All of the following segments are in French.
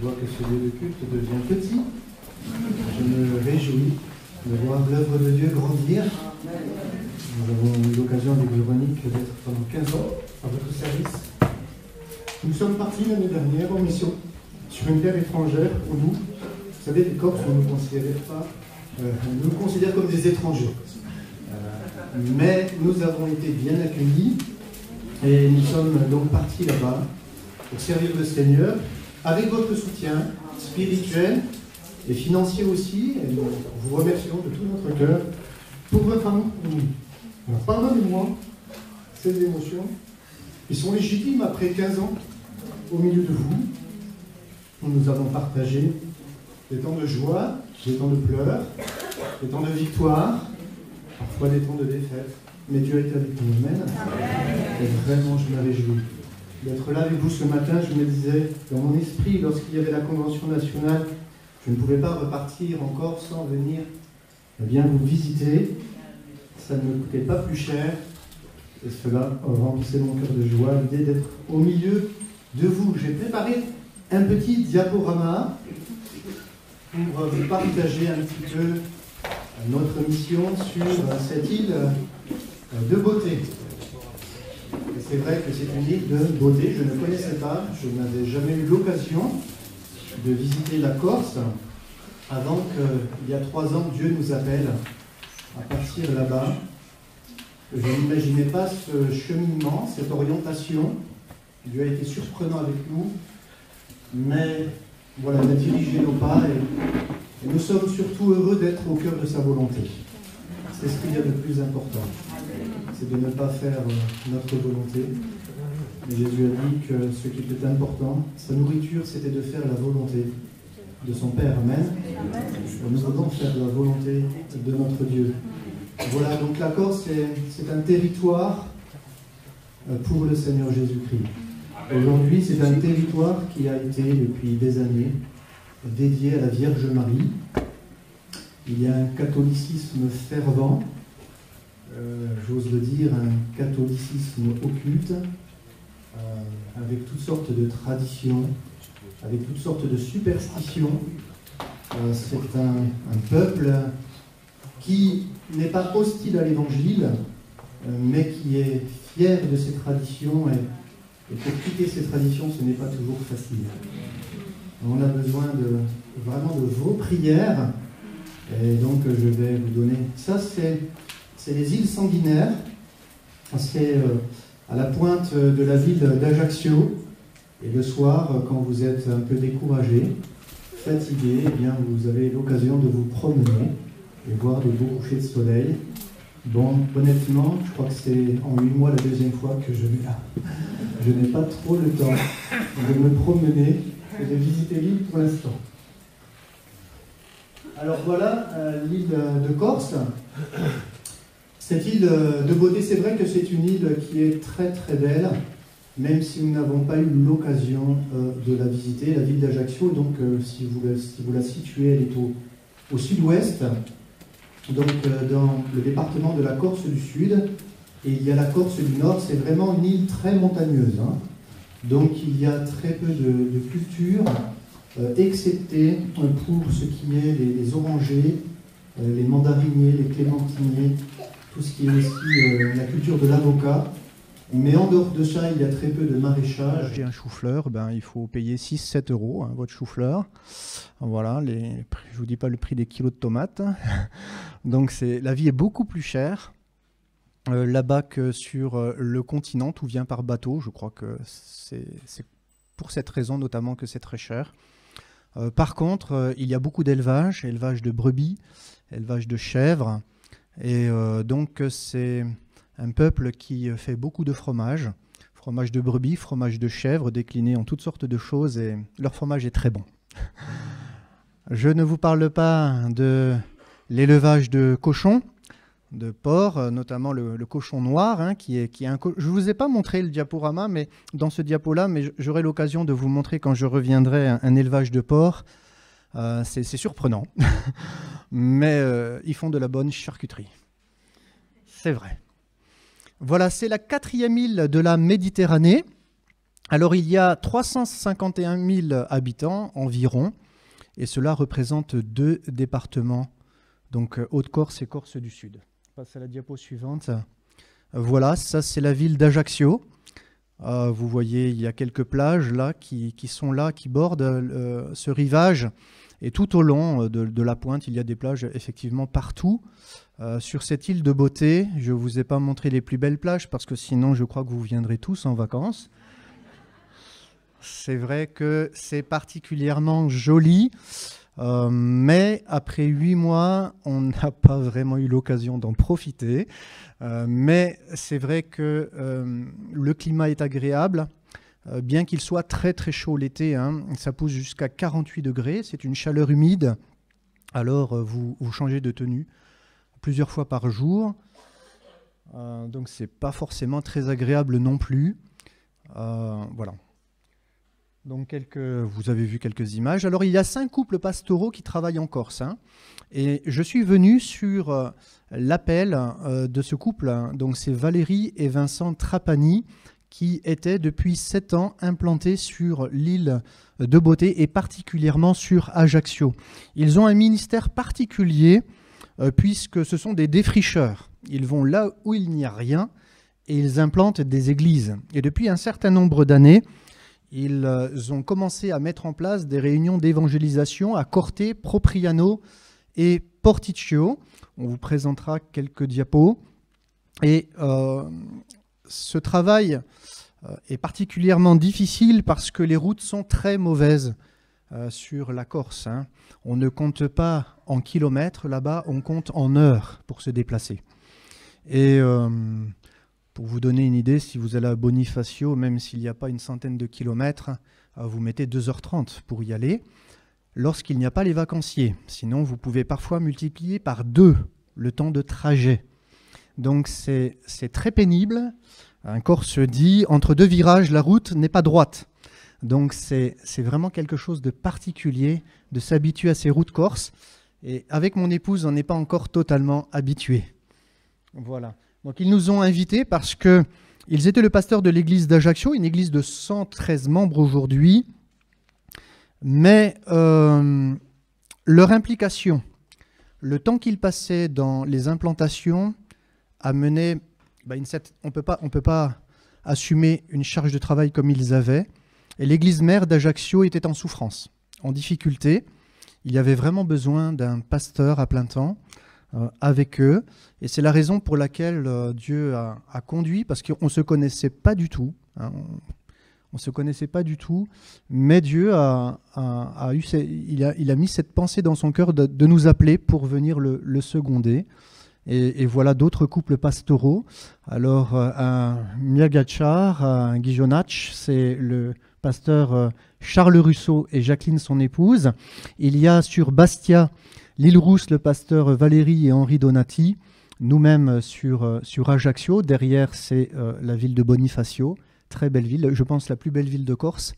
vois que ce lieu de culte devient petit. Je me réjouis de voir l'œuvre de Dieu grandir. Nous avons eu l'occasion avec Véronique d'être pendant 15 ans à votre service. Nous sommes partis l'année dernière en mission sur une terre étrangère où nous, vous savez, les Corses ne nous considèrent comme des étrangers. Mais nous avons été bien accueillis et nous sommes donc partis là-bas pour servir le Seigneur avec votre soutien spirituel et financier aussi. Et nous vous remercions de tout notre cœur pour votre amour pour nous. Alors pardonnez-moi ces émotions qui sont légitimes après 15 ans au milieu de vous, où nous avons partagé des temps de joie, des temps de pleurs, des temps de victoire, parfois des temps de défaite. Mais Dieu est avec nous. Amen. Et vraiment, je me réjouis d'être là avec vous ce matin. Je me disais, dans mon esprit, lorsqu'il y avait la Convention nationale, je ne pouvais pas repartir encore sans venir vous visiter. Ça ne me coûtait pas plus cher. Et cela remplissait mon cœur de joie, l'idée d'être au milieu de vous. J'ai préparé un petit diaporama pour vous partager un petit peu notre mission sur cette île de beauté. Et c'est vrai que c'est une île de beauté, je ne connaissais pas, je n'avais jamais eu l'occasion de visiter la Corse avant qu'il y a 3 ans, Dieu nous appelle à partir là-bas. Je n'imaginais pas ce cheminement, cette orientation. Dieu a été surprenant avec nous, mais voilà, il a dirigé nos pas et nous sommes surtout heureux d'être au cœur de sa volonté. C'est ce qu'il y a de plus important. C'est de ne pas faire notre volonté. Mais Jésus a dit que ce qui était important, sa nourriture, c'était de faire la volonté de son Père. Amen. Et nous voulons faire la volonté de notre Dieu. Voilà, donc la Corse, c'est un territoire pour le Seigneur Jésus-Christ. Aujourd'hui, c'est un territoire qui a été, depuis des années, dédié à la Vierge Marie. Il y a un catholicisme fervent, j'ose le dire, un catholicisme occulte, avec toutes sortes de traditions, avec toutes sortes de superstitions. C'est un peuple qui n'est pas hostile à l'Évangile, mais qui est fier de ses traditions, et pour quitter ces traditions, ce n'est pas toujours facile. On a besoin vraiment de vos prières, et donc je vais vous donner... Ça, c'est les îles Sanguinaires, c'est à la pointe de la ville d'Ajaccio, et le soir, quand vous êtes un peu découragé, fatigué, eh bien, vous avez l'occasion de vous promener et voir de beaux couchers de soleil. Bon, honnêtement, je crois que c'est en 8 mois la deuxième fois que je n'ai pas trop le temps de me promener et de visiter l'île pour l'instant. Alors voilà l'île de Corse. Cette île de beauté, c'est vrai que c'est une île qui est très très belle, même si nous n'avons pas eu l'occasion de la visiter. La ville d'Ajaccio, donc si vous la situez, elle est au sud-ouest, donc dans le département de la Corse du Sud, et il y a la Corse du Nord. C'est vraiment une île très montagneuse, hein. Donc il y a très peu de culture, excepté pour ce qui est les orangers, les mandariniers, les clémentiniers, tout ce qui est aussi la culture de l'avocat. Mais en dehors de ça, il y a très peu de maraîchage. J'ai un chou-fleur, il faut payer 6-7 euros, hein, votre chou-fleur. Voilà, je ne vous dis pas le prix des kilos de tomates. Donc la vie est beaucoup plus chère là-bas que sur le continent. Tout vient par bateau. Je crois que c'est pour cette raison notamment que c'est très cher. Par contre, il y a beaucoup d'élevage, élevage de brebis, élevage de chèvres. Et donc c'est un peuple qui fait beaucoup de fromage, fromage de brebis, fromage de chèvre, décliné en toutes sortes de choses, et leur fromage est très bon. Je ne vous parle pas de l'élevage de cochons, de porcs, notamment le cochon noir, hein, qui est un je ne vous ai pas montré le diaporama, mais dans ce diapo-là, mais j'aurai l'occasion de vous montrer quand je reviendrai un élevage de porcs. C'est surprenant, mais ils font de la bonne charcuterie. C'est vrai. Voilà, c'est la 4e île de la Méditerranée. Alors il y a 351 000 habitants environ, et cela représente 2 départements, donc Haute-Corse et Corse du Sud. On passe à la diapo suivante. Voilà, ça c'est la ville d'Ajaccio. Vous voyez, il y a quelques plages là qui sont là, qui bordent ce rivage. Et tout au long de la pointe, il y a des plages effectivement partout. Sur cette île de beauté, je ne vous ai pas montré les plus belles plages parce que sinon je crois que vous viendrez tous en vacances. C'est vrai que c'est particulièrement joli, mais après 8 mois, on n'a pas vraiment eu l'occasion d'en profiter. Mais c'est vrai que le climat est agréable, bien qu'il soit très très chaud l'été, hein, ça pousse jusqu'à 48 degrés, c'est une chaleur humide, alors vous changez de tenue plusieurs fois par jour, donc c'est pas forcément très agréable non plus. Voilà. Donc vous avez vu quelques images. Alors il y a 5 couples pastoraux qui travaillent en Corse, hein, et je suis venu sur l'appel de ce couple, hein. Donc c'est Valérie et Vincent Trapani qui étaient depuis 7 ans implantés sur l'île de Beauté et particulièrement sur Ajaccio. Ils ont un ministère particulier puisque ce sont des défricheurs. Ils vont là où il n'y a rien et ils implantent des églises. Et depuis un certain nombre d'années, ils ont commencé à mettre en place des réunions d'évangélisation à Corte, Propriano et Porticcio. On vous présentera quelques diapos. Et ce travail est particulièrement difficile parce que les routes sont très mauvaises sur la Corse, hein. On ne compte pas en kilomètres là-bas, on compte en heures pour se déplacer. Et pour vous donner une idée, si vous allez à Bonifacio, même s'il n'y a pas une centaine de kilomètres, vous mettez 2h30 pour y aller, lorsqu'il n'y a pas les vacanciers. Sinon, vous pouvez parfois multiplier par 2 le temps de trajet. Donc c'est très pénible. Un Corse dit, entre 2 virages, la route n'est pas droite. Donc c'est vraiment quelque chose de particulier de s'habituer à ces routes corses. Et avec mon épouse, on n'est pas encore totalement habitués. Voilà. Donc ils nous ont invités parce qu'ils étaient le pasteur de l'église d'Ajaccio, une église de 113 membres aujourd'hui. Mais leur implication, le temps qu'ils passaient dans les implantations, a mené... on ne peut pas assumer une charge de travail comme ils avaient. Et l'église mère d'Ajaccio était en souffrance, en difficulté. Il y avait vraiment besoin d'un pasteur à plein temps avec eux. Et c'est la raison pour laquelle Dieu a conduit, parce qu'on ne se connaissait pas du tout. Hein, on ne se connaissait pas du tout, mais Dieu il a mis cette pensée dans son cœur de nous appeler pour venir le seconder. Et voilà d'autres couples pastoraux. Alors, un Miagachar, un Guijonach, c'est le pasteur Charles Russo et Jacqueline, son épouse. Il y a sur Bastia, l'île Rousse, le pasteur Valérie et Henri Donati. Nous-mêmes sur Ajaccio. Derrière, c'est la ville de Bonifacio. Très belle ville, je pense la plus belle ville de Corse.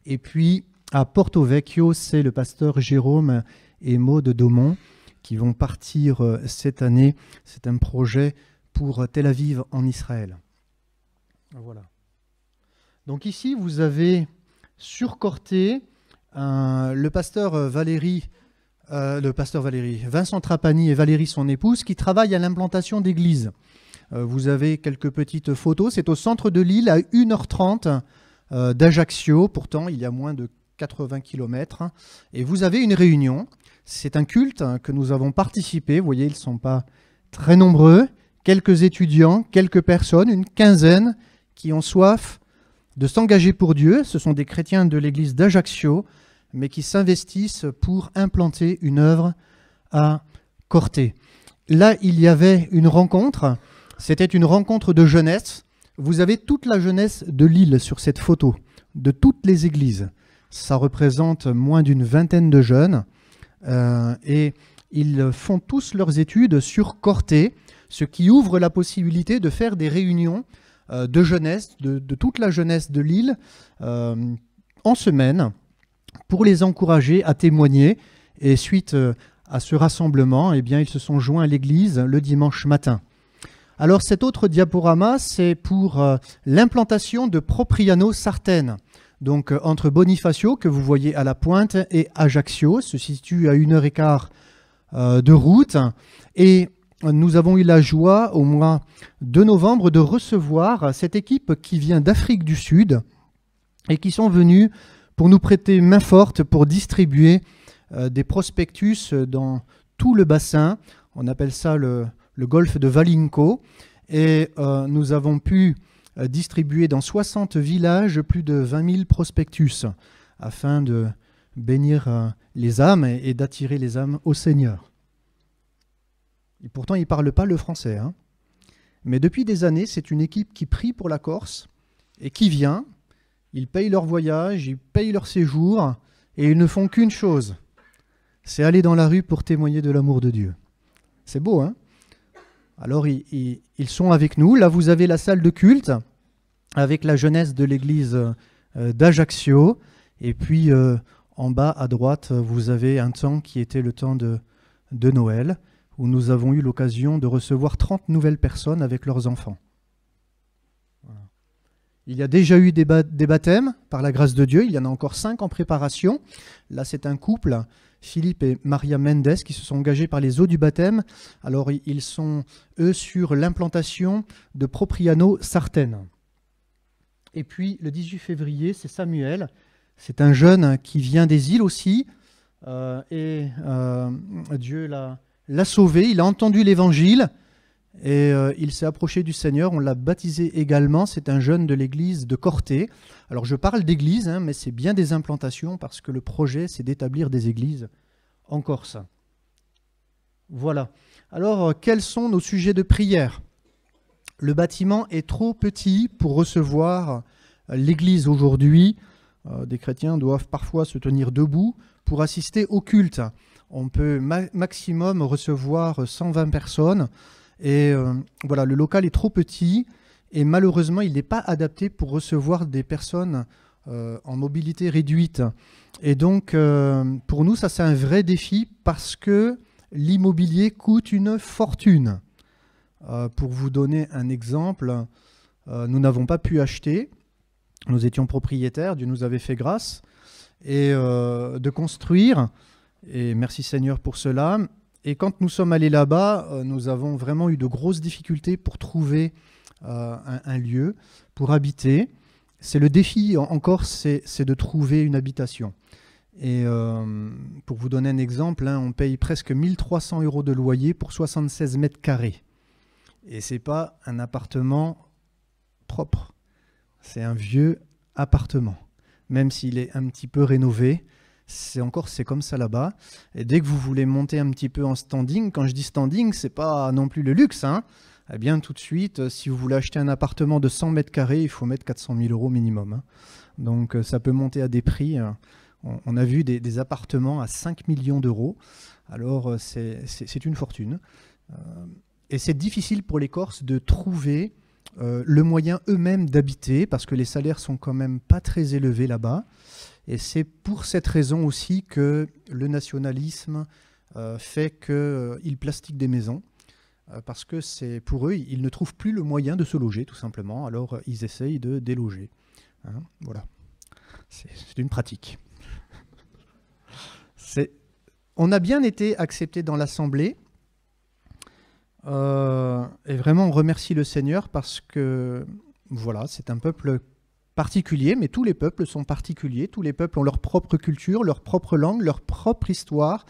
Et puis, à Porto Vecchio, c'est le pasteur Jérôme et Maud Daumont qui vont partir cette année. C'est un projet pour Tel Aviv en Israël. Voilà. Donc ici, vous avez sur Corte le pasteur Vincent Trapani et Valérie, son épouse, qui travaillent à l'implantation d'églises. Vous avez quelques petites photos. C'est au centre de l'île, à 1h30 d'Ajaccio. Pourtant, il y a moins de 80 km. Et vous avez une réunion. C'est un culte que nous avons participé. Vous voyez, ils ne sont pas très nombreux. Quelques étudiants, quelques personnes, une quinzaine qui ont soif de s'engager pour Dieu. Ce sont des chrétiens de l'église d'Ajaccio, mais qui s'investissent pour implanter une œuvre à Corte. Là, il y avait une rencontre. C'était une rencontre de jeunesse. Vous avez toute la jeunesse de l'île sur cette photo, de toutes les églises. Ça représente moins d'une vingtaine de jeunes. Et ils font tous leurs études sur Corte, ce qui ouvre la possibilité de faire des réunions de jeunesse, de toute la jeunesse de l'île, en semaine, pour les encourager à témoigner. Et suite à ce rassemblement, eh bien, ils se sont joints à l'église le dimanche matin. Alors cet autre diaporama, c'est pour l'implantation de Propriano Sartène. Donc entre Bonifacio, que vous voyez à la pointe, et Ajaccio, se situe à 1h15 de route. Et nous avons eu la joie, au mois de novembre, de recevoir cette équipe qui vient d'Afrique du Sud et qui sont venus pour nous prêter main forte pour distribuer des prospectus dans tout le bassin. On appelle ça le golfe de Valinco. Et nous avons pu distribuer dans 60 villages plus de 20 000 prospectus afin de bénir les âmes et d'attirer les âmes au Seigneur. Et pourtant, ils ne parlent pas le français, hein. Mais depuis des années, c'est une équipe qui prie pour la Corse et qui vient. Ils payent leur voyage, ils payent leur séjour et ils ne font qu'une chose, c'est aller dans la rue pour témoigner de l'amour de Dieu. C'est beau, hein? Alors, ils sont avec nous. Là, vous avez la salle de culte avec la jeunesse de l'église d'Ajaccio. Et puis, en bas à droite, vous avez un temps qui était le temps de Noël, où nous avons eu l'occasion de recevoir 30 nouvelles personnes avec leurs enfants. Voilà. Il y a déjà eu des baptêmes, par la grâce de Dieu. Il y en a encore 5 en préparation. Là, c'est un couple, Philippe et Maria Mendes, qui se sont engagés par les eaux du baptême. Alors, ils sont, eux, sur l'implantation de Propriano Sartène. Et puis, le 18 février, c'est Samuel. C'est un jeune qui vient des îles aussi. Dieu l'a sauvé, il a entendu l'évangile et il s'est approché du Seigneur. On l'a baptisé également. C'est un jeune de l'église de Corté. Alors je parle d'église, hein, mais c'est bien des implantations parce que le projet, c'est d'établir des églises en Corse. Voilà. Alors, quels sont nos sujets de prière? Le bâtiment est trop petit pour recevoir l'église aujourd'hui. Des chrétiens doivent parfois se tenir debout pour assister au culte. On peut maximum recevoir 120 personnes. Et voilà, le local est trop petit et malheureusement, il n'est pas adapté pour recevoir des personnes en mobilité réduite. Et donc, pour nous, ça c'est un vrai défi parce que l'immobilier coûte une fortune. Pour vous donner un exemple, nous n'avons pas pu acheter. Nous étions propriétaires, Dieu nous avait fait grâce, et de construire. Et merci Seigneur pour cela. Et quand nous sommes allés là-bas, nous avons vraiment eu de grosses difficultés pour trouver un lieu pour habiter. C'est le défi en Corse, c'est de trouver une habitation. Et pour vous donner un exemple, hein, on paye presque 1 300 € de loyer pour 76 mètres carrés. Et ce n'est pas un appartement propre. C'est un vieux appartement. Même s'il est un petit peu rénové, c'est comme ça là-bas. Et dès que vous voulez monter un petit peu en standing, quand je dis standing, c'est pas non plus le luxe, hein. Eh bien, tout de suite, si vous voulez acheter un appartement de 100 mètres carrés, il faut mettre 400 000 € minimum, hein. Donc, ça peut monter à des prix. On a vu des appartements à 5 millions d'euros. Alors, c'est une fortune. Et c'est difficile pour les Corses de trouver le moyen eux-mêmes d'habiter parce que les salaires sont quand même pas très élevés là-bas. Et c'est pour cette raison aussi que le nationalisme fait qu'ils plastiquent des maisons. Parce que c'est pour eux, ils ne trouvent plus le moyen de se loger, tout simplement. Alors, ils essayent de déloger. Hein, voilà. C'est une pratique. On a bien été acceptés dans l'Assemblée. Et vraiment, on remercie le Seigneur parce que, voilà, c'est un peuple particulier, mais tous les peuples sont particuliers. Tous les peuples ont leur propre culture, leur propre langue, leur propre histoire.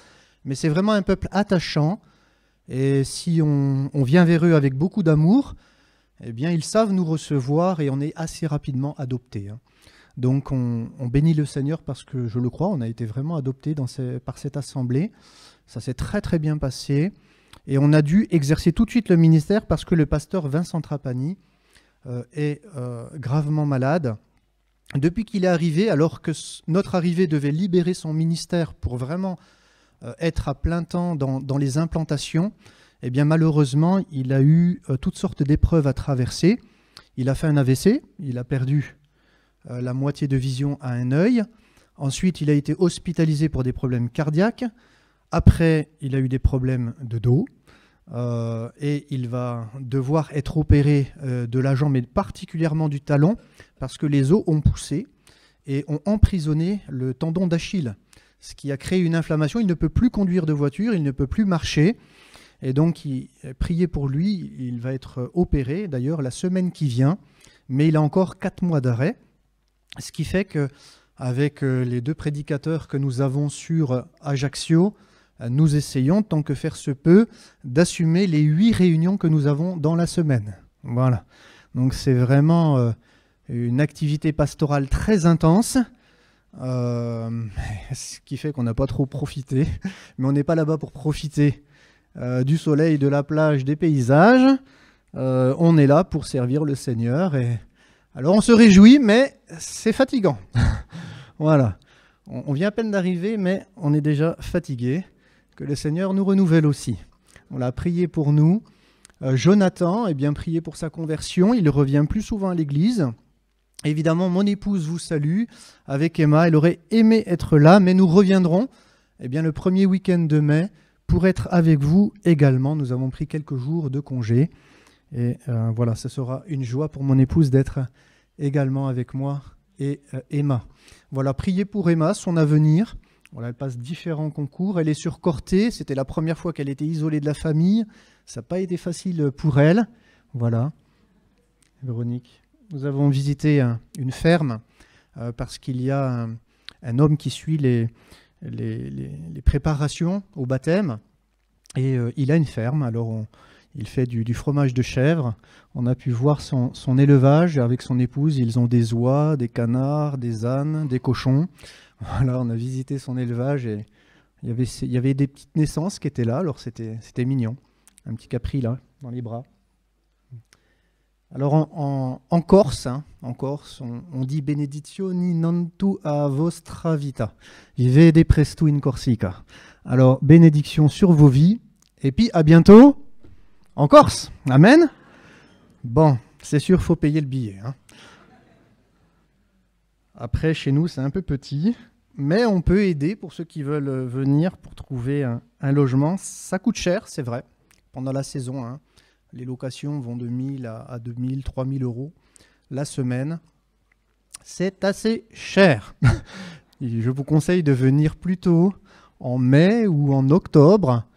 Mais c'est vraiment un peuple attachant. Et si on vient vers eux avec beaucoup d'amour, eh bien, ils savent nous recevoir et on est assez rapidement adoptés, hein. Donc, on bénit le Seigneur parce que, je le crois, on a été vraiment adoptés par cette assemblée. Ça s'est très, très bien passé. Et on a dû exercer tout de suite le ministère parce que le pasteur Vincent Trapani est gravement malade. Depuis qu'il est arrivé, alors que notre arrivée devait libérer son ministère pour vraiment être à plein temps dans les implantations, eh bien malheureusement, il a eu toutes sortes d'épreuves à traverser. Il a fait un AVC, il a perdu la moitié de vision à un œil. Ensuite, il a été hospitalisé pour des problèmes cardiaques. Après, il a eu des problèmes de dos. et il va devoir être opéré de la jambe, mais particulièrement du talon, parce que les os ont poussé et ont emprisonné le tendon d'Achille, ce qui a créé une inflammation. Il ne peut plus conduire de voiture, il ne peut plus marcher. Et donc, priez pour lui, il va être opéré, d'ailleurs, la semaine qui vient, mais il a encore 4 mois d'arrêt, ce qui fait qu'avec les 2 prédicateurs que nous avons sur Ajaccio, nous essayons, tant que faire se peut, d'assumer les 8 réunions que nous avons dans la semaine. Voilà. Donc, c'est vraiment une activité pastorale très intense, ce qui fait qu'on n'a pas trop profité, mais on n'est pas là-bas pour profiter du soleil, de la plage, des paysages. On est là pour servir le Seigneur. Et alors on se réjouit, mais c'est fatigant. Voilà. On vient à peine d'arriver, mais on est déjà fatigué. Que le Seigneur nous renouvelle aussi. On l'a prié pour nous. Jonathan, eh bien, prié pour sa conversion. Il revient plus souvent à l'église. Évidemment, mon épouse vous salue. Avec Emma, elle aurait aimé être là, mais nous reviendrons eh bien, le premier week-end de mai pour être avec vous également. Nous avons pris quelques jours de congé. Et voilà, ce sera une joie pour mon épouse d'être également avec moi et Emma. Voilà, priez pour Emma, son avenir. Voilà, elle passe différents concours. Elle est sur Corté. C'était la première fois qu'elle était isolée de la famille. Ça n'a pas été facile pour elle. Voilà. Véronique, nous avons visité une ferme parce qu'il y a un homme qui suit les préparations au baptême. Et il a une ferme. Alors, il fait du fromage de chèvre. On a pu voir son élevage avec son épouse. Ils ont des oies, des canards, des ânes, des cochons. Voilà, on a visité son élevage et il y avait des petites naissances qui étaient là. Alors, c'était mignon. Un petit capri là, dans les bras. Alors, en Corse, on dit « Benedizioni non tu a vostra vita, vivede presto in Corsica ». Alors, bénédiction sur vos vies. Et puis, à bientôt en Corse. Amen. Bon, c'est sûr, il faut payer le billet. Hein. Après, chez nous, c'est un peu petit, mais on peut aider pour ceux qui veulent venir pour trouver un logement. Ça coûte cher, c'est vrai, pendant la saison. Hein. Les locations vont de 1 000 à 2 000, 3 000 euros la semaine. C'est assez cher. Je vous conseille de venir plutôt en mai ou en octobre.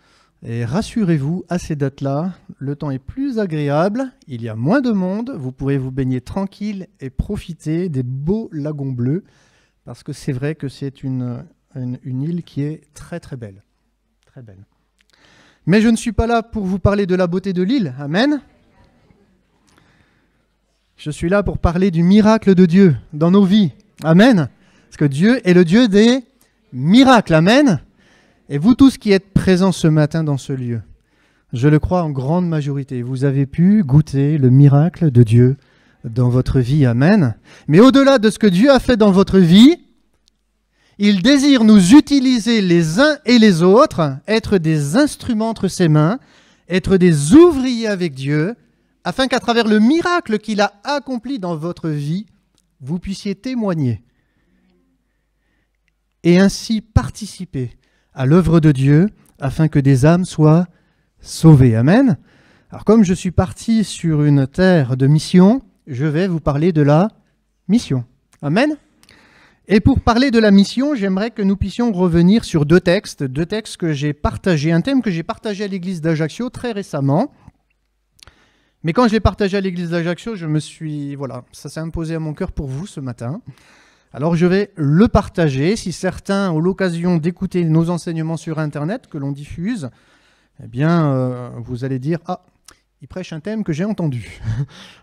Et rassurez-vous, à ces dates-là, le temps est plus agréable, il y a moins de monde, vous pourrez vous baigner tranquille et profiter des beaux lagons bleus, parce que c'est vrai que c'est une île qui est très très belle. Très belle. Mais je ne suis pas là pour vous parler de la beauté de l'île, amen. Je suis là pour parler du miracle de Dieu dans nos vies, amen. Parce que Dieu est le Dieu des miracles, amen. Et vous tous qui êtes présents ce matin dans ce lieu, je le crois en grande majorité, vous avez pu goûter le miracle de Dieu dans votre vie, amen. Mais au-delà de ce que Dieu a fait dans votre vie, il désire nous utiliser les uns et les autres, être des instruments entre ses mains, être des ouvriers avec Dieu, afin qu'à travers le miracle qu'il a accompli dans votre vie, vous puissiez témoigner et ainsi participer à l'œuvre de Dieu, afin que des âmes soient sauvées. Amen. Alors comme je suis parti sur une terre de mission, je vais vous parler de la mission. Amen. Et pour parler de la mission, j'aimerais que nous puissions revenir sur deux textes que j'ai partagés, un thème que j'ai partagé à l'église d'Ajaccio très récemment. Mais quand je l'ai partagé à l'église d'Ajaccio, voilà, ça s'est imposé à mon cœur pour vous ce matin. Alors je vais le partager. Si certains ont l'occasion d'écouter nos enseignements sur Internet que l'on diffuse, eh bien, vous allez dire « Ah, il prêche un thème que j'ai entendu. »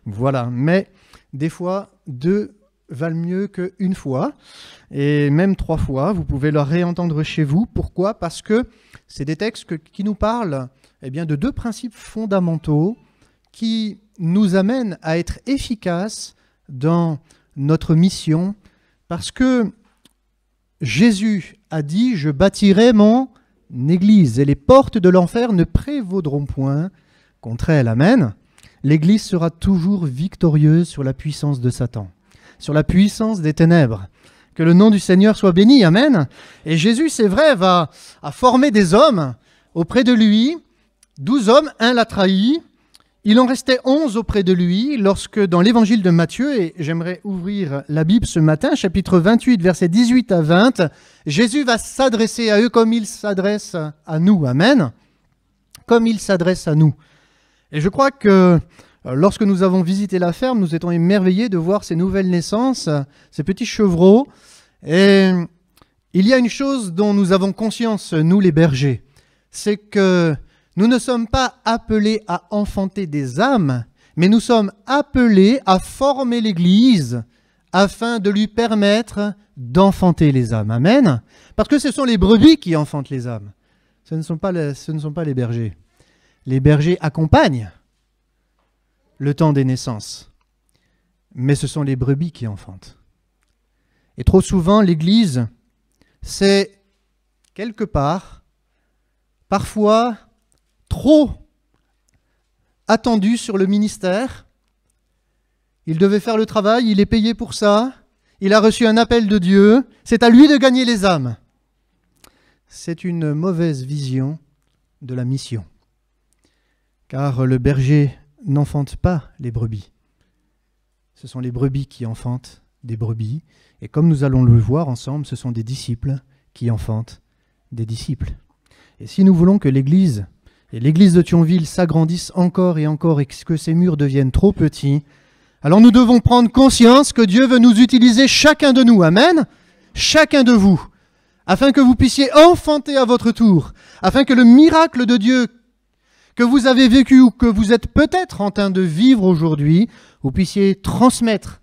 Voilà, mais des fois, 2 valent mieux qu'une fois, et même 3 fois. Vous pouvez le réentendre chez vous. Pourquoi ? Parce que c'est des textes qui nous parlent eh bien, de 2 principes fondamentaux qui nous amènent à être efficaces dans notre mission. Parce que Jésus a dit « Je bâtirai mon église et les portes de l'enfer ne prévaudront point contre elle. » Amen. L'église sera toujours victorieuse sur la puissance de Satan, sur la puissance des ténèbres. Que le nom du Seigneur soit béni. Amen. Et Jésus, c'est vrai, va former des hommes auprès de lui 12 hommes, un l'a trahi. Il en restait 11 auprès de lui lorsque, dans l'évangile de Matthieu, et j'aimerais ouvrir la Bible ce matin, chapitre 28, versets 18 à 20, Jésus va s'adresser à eux comme il s'adresse à nous. Amen. Comme il s'adresse à nous. Et je crois que lorsque nous avons visité la ferme, nous étions émerveillés de voir ces nouvelles naissances, ces petits chevreaux. Et il y a une chose dont nous avons conscience, nous les bergers, c'est que nous ne sommes pas appelés à enfanter des âmes, mais nous sommes appelés à former l'Église afin de lui permettre d'enfanter les âmes. Amen. Parce que ce sont les brebis qui enfantent les âmes. Ce ne sont pas les bergers. Les bergers accompagnent le temps des naissances, mais ce sont les brebis qui enfantent. Et trop souvent, l'Église, c'est quelque part, parfois, trop attendu sur le ministère. Il devait faire le travail, il est payé pour ça, il a reçu un appel de Dieu, c'est à lui de gagner les âmes. C'est une mauvaise vision de la mission, car le berger n'enfante pas les brebis. Ce sont les brebis qui enfantent des brebis, et comme nous allons le voir ensemble, ce sont des disciples qui enfantent des disciples. Et si nous voulons que l'Église et l'Église de Thionville s'agrandissent encore et encore et que ces murs deviennent trop petits, alors nous devons prendre conscience que Dieu veut nous utiliser chacun de nous, amen, chacun de vous, afin que vous puissiez enfanter à votre tour, afin que le miracle de Dieu que vous avez vécu ou que vous êtes peut-être en train de vivre aujourd'hui, vous puissiez transmettre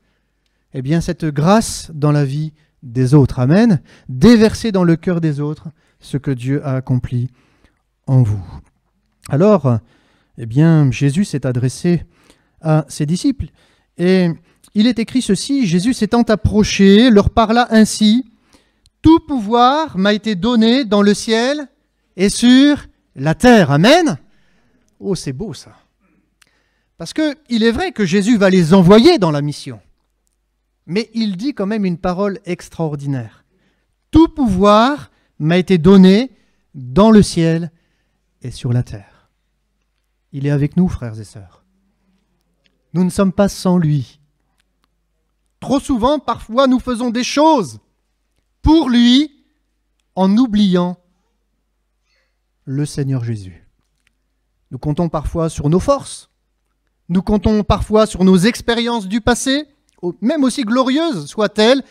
cette grâce dans la vie des autres, amen, déverser dans le cœur des autres ce que Dieu a accompli en vous. Alors, Jésus s'est adressé à ses disciples et il est écrit ceci, Jésus s'étant approché, leur parla ainsi, « Tout pouvoir m'a été donné dans le ciel et sur la terre. » Amen. Oh, c'est beau ça. Parce qu'il est vrai que Jésus va les envoyer dans la mission. Mais il dit quand même une parole extraordinaire. « Tout pouvoir m'a été donné dans le ciel et sur la terre. » Il est avec nous, frères et sœurs. Nous ne sommes pas sans lui. Trop souvent, parfois, nous faisons des choses pour lui en oubliant le Seigneur Jésus. Nous comptons parfois sur nos forces. Nous comptons parfois sur nos expériences du passé, même aussi glorieuses soient-elles.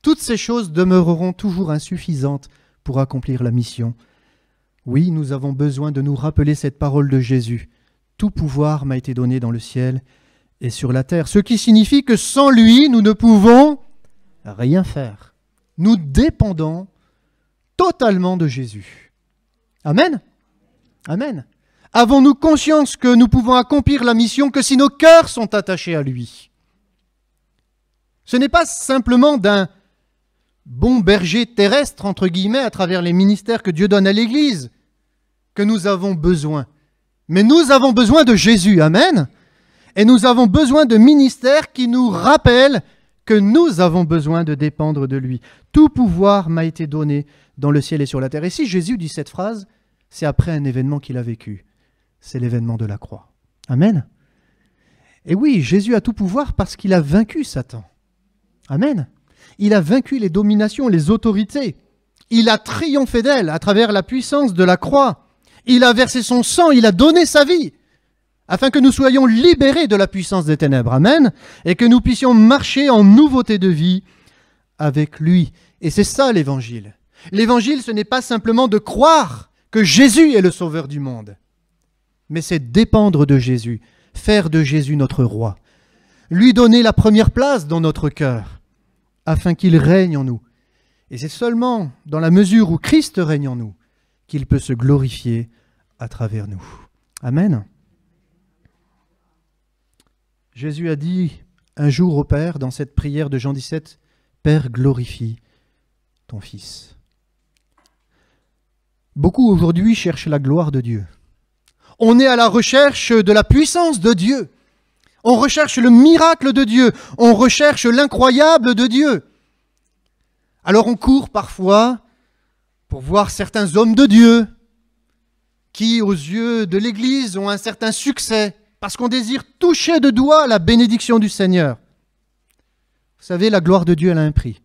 Toutes ces choses demeureront toujours insuffisantes pour accomplir la mission. Oui, nous avons besoin de nous rappeler cette parole de Jésus. Tout pouvoir m'a été donné dans le ciel et sur la terre. Ce qui signifie que sans lui, nous ne pouvons rien faire. Nous dépendons totalement de Jésus. Amen. Amen. Avons-nous conscience que nous pouvons accomplir la mission que si nos cœurs sont attachés à lui? Ce n'est pas simplement d'un bon berger terrestre, entre guillemets, à travers les ministères que Dieu donne à l'Église, que nous avons besoin. Mais nous avons besoin de Jésus, amen. Et nous avons besoin de ministères qui nous rappellent que nous avons besoin de dépendre de lui. Tout pouvoir m'a été donné dans le ciel et sur la terre. Et si Jésus dit cette phrase, c'est après un événement qu'il a vécu. C'est l'événement de la croix. Amen. Et oui, Jésus a tout pouvoir parce qu'il a vaincu Satan. Amen. Il a vaincu les dominations, les autorités. Il a triomphé d'elles à travers la puissance de la croix. Il a versé son sang, il a donné sa vie, afin que nous soyons libérés de la puissance des ténèbres. Amen. Et que nous puissions marcher en nouveauté de vie avec lui. Et c'est ça l'évangile. L'évangile, ce n'est pas simplement de croire que Jésus est le sauveur du monde, mais c'est dépendre de Jésus, faire de Jésus notre roi, lui donner la première place dans notre cœur, afin qu'il règne en nous. Et c'est seulement dans la mesure où Christ règne en nous qu'il peut se glorifier à travers nous. Amen. Jésus a dit un jour au Père, dans cette prière de Jean 17, « Père, glorifie ton Fils. » Beaucoup aujourd'hui cherchent la gloire de Dieu. On est à la recherche de la puissance de Dieu. On recherche le miracle de Dieu. On recherche l'incroyable de Dieu. Alors on court parfois pour voir certains hommes de Dieu qui, aux yeux de l'Église, ont un certain succès, parce qu'on désire toucher de doigt la bénédiction du Seigneur. Vous savez, la gloire de Dieu, elle a un prix.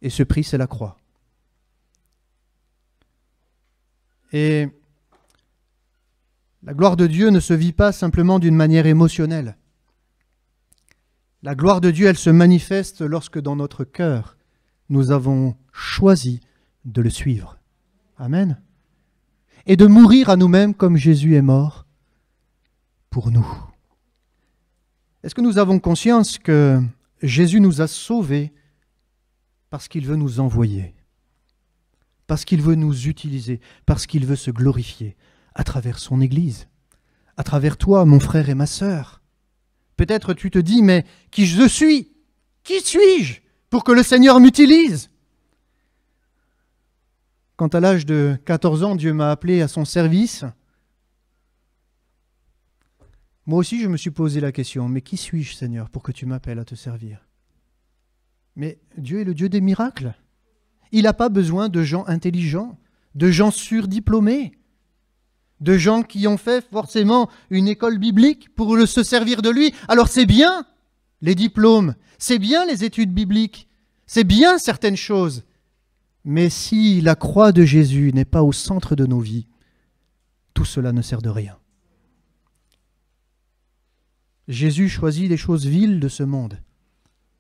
Et ce prix, c'est la croix. Et la gloire de Dieu ne se vit pas simplement d'une manière émotionnelle. La gloire de Dieu, elle se manifeste lorsque dans notre cœur, nous avons choisi de le suivre. Amen. Et de mourir à nous-mêmes comme Jésus est mort pour nous. Est-ce que nous avons conscience que Jésus nous a sauvés parce qu'il veut nous envoyer, parce qu'il veut nous utiliser, parce qu'il veut se glorifier à travers son Église, à travers toi, mon frère et ma sœur. Peut-être tu te dis, mais qui je suis? Qui suis-je pour que le Seigneur m'utilise? Quand à l'âge de 14 ans, Dieu m'a appelé à son service, moi aussi je me suis posé la question, mais qui suis-je, Seigneur, pour que tu m'appelles à te servir? Mais Dieu est le Dieu des miracles. Il n'a pas besoin de gens intelligents, de gens surdiplômés, de gens qui ont fait forcément une école biblique pour se servir de lui. Alors c'est bien les diplômes, c'est bien les études bibliques, c'est bien certaines choses. Mais si la croix de Jésus n'est pas au centre de nos vies, tout cela ne sert de rien. Jésus choisit les choses viles de ce monde,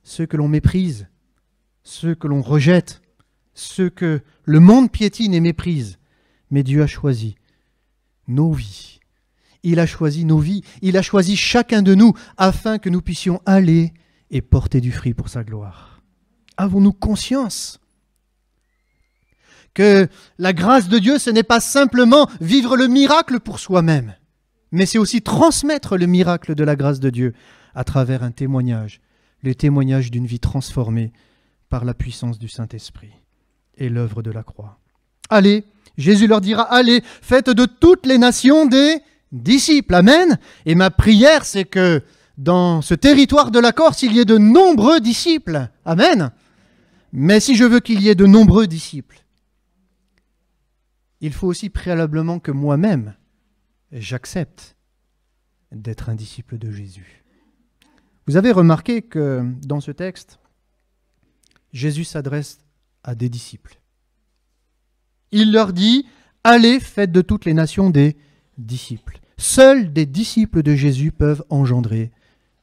ceux que l'on méprise, ceux que l'on rejette, ceux que le monde piétine et méprise. Mais Dieu a choisi nos vies. Il a choisi nos vies. Il a choisi chacun de nous afin que nous puissions aller et porter du fruit pour sa gloire. Avons-nous conscience que la grâce de Dieu, ce n'est pas simplement vivre le miracle pour soi-même, mais c'est aussi transmettre le miracle de la grâce de Dieu à travers un témoignage, le témoignage d'une vie transformée par la puissance du Saint-Esprit et l'œuvre de la croix. Allez, Jésus leur dira, allez, faites de toutes les nations des disciples. Amen. Et ma prière, c'est que dans ce territoire de la Corse, il y ait de nombreux disciples. Amen. Mais si je veux qu'il y ait de nombreux disciples, il faut aussi préalablement que moi-même, j'accepte d'être un disciple de Jésus. Vous avez remarqué que dans ce texte, Jésus s'adresse à des disciples. Il leur dit, allez, faites de toutes les nations des disciples. Seuls des disciples de Jésus peuvent engendrer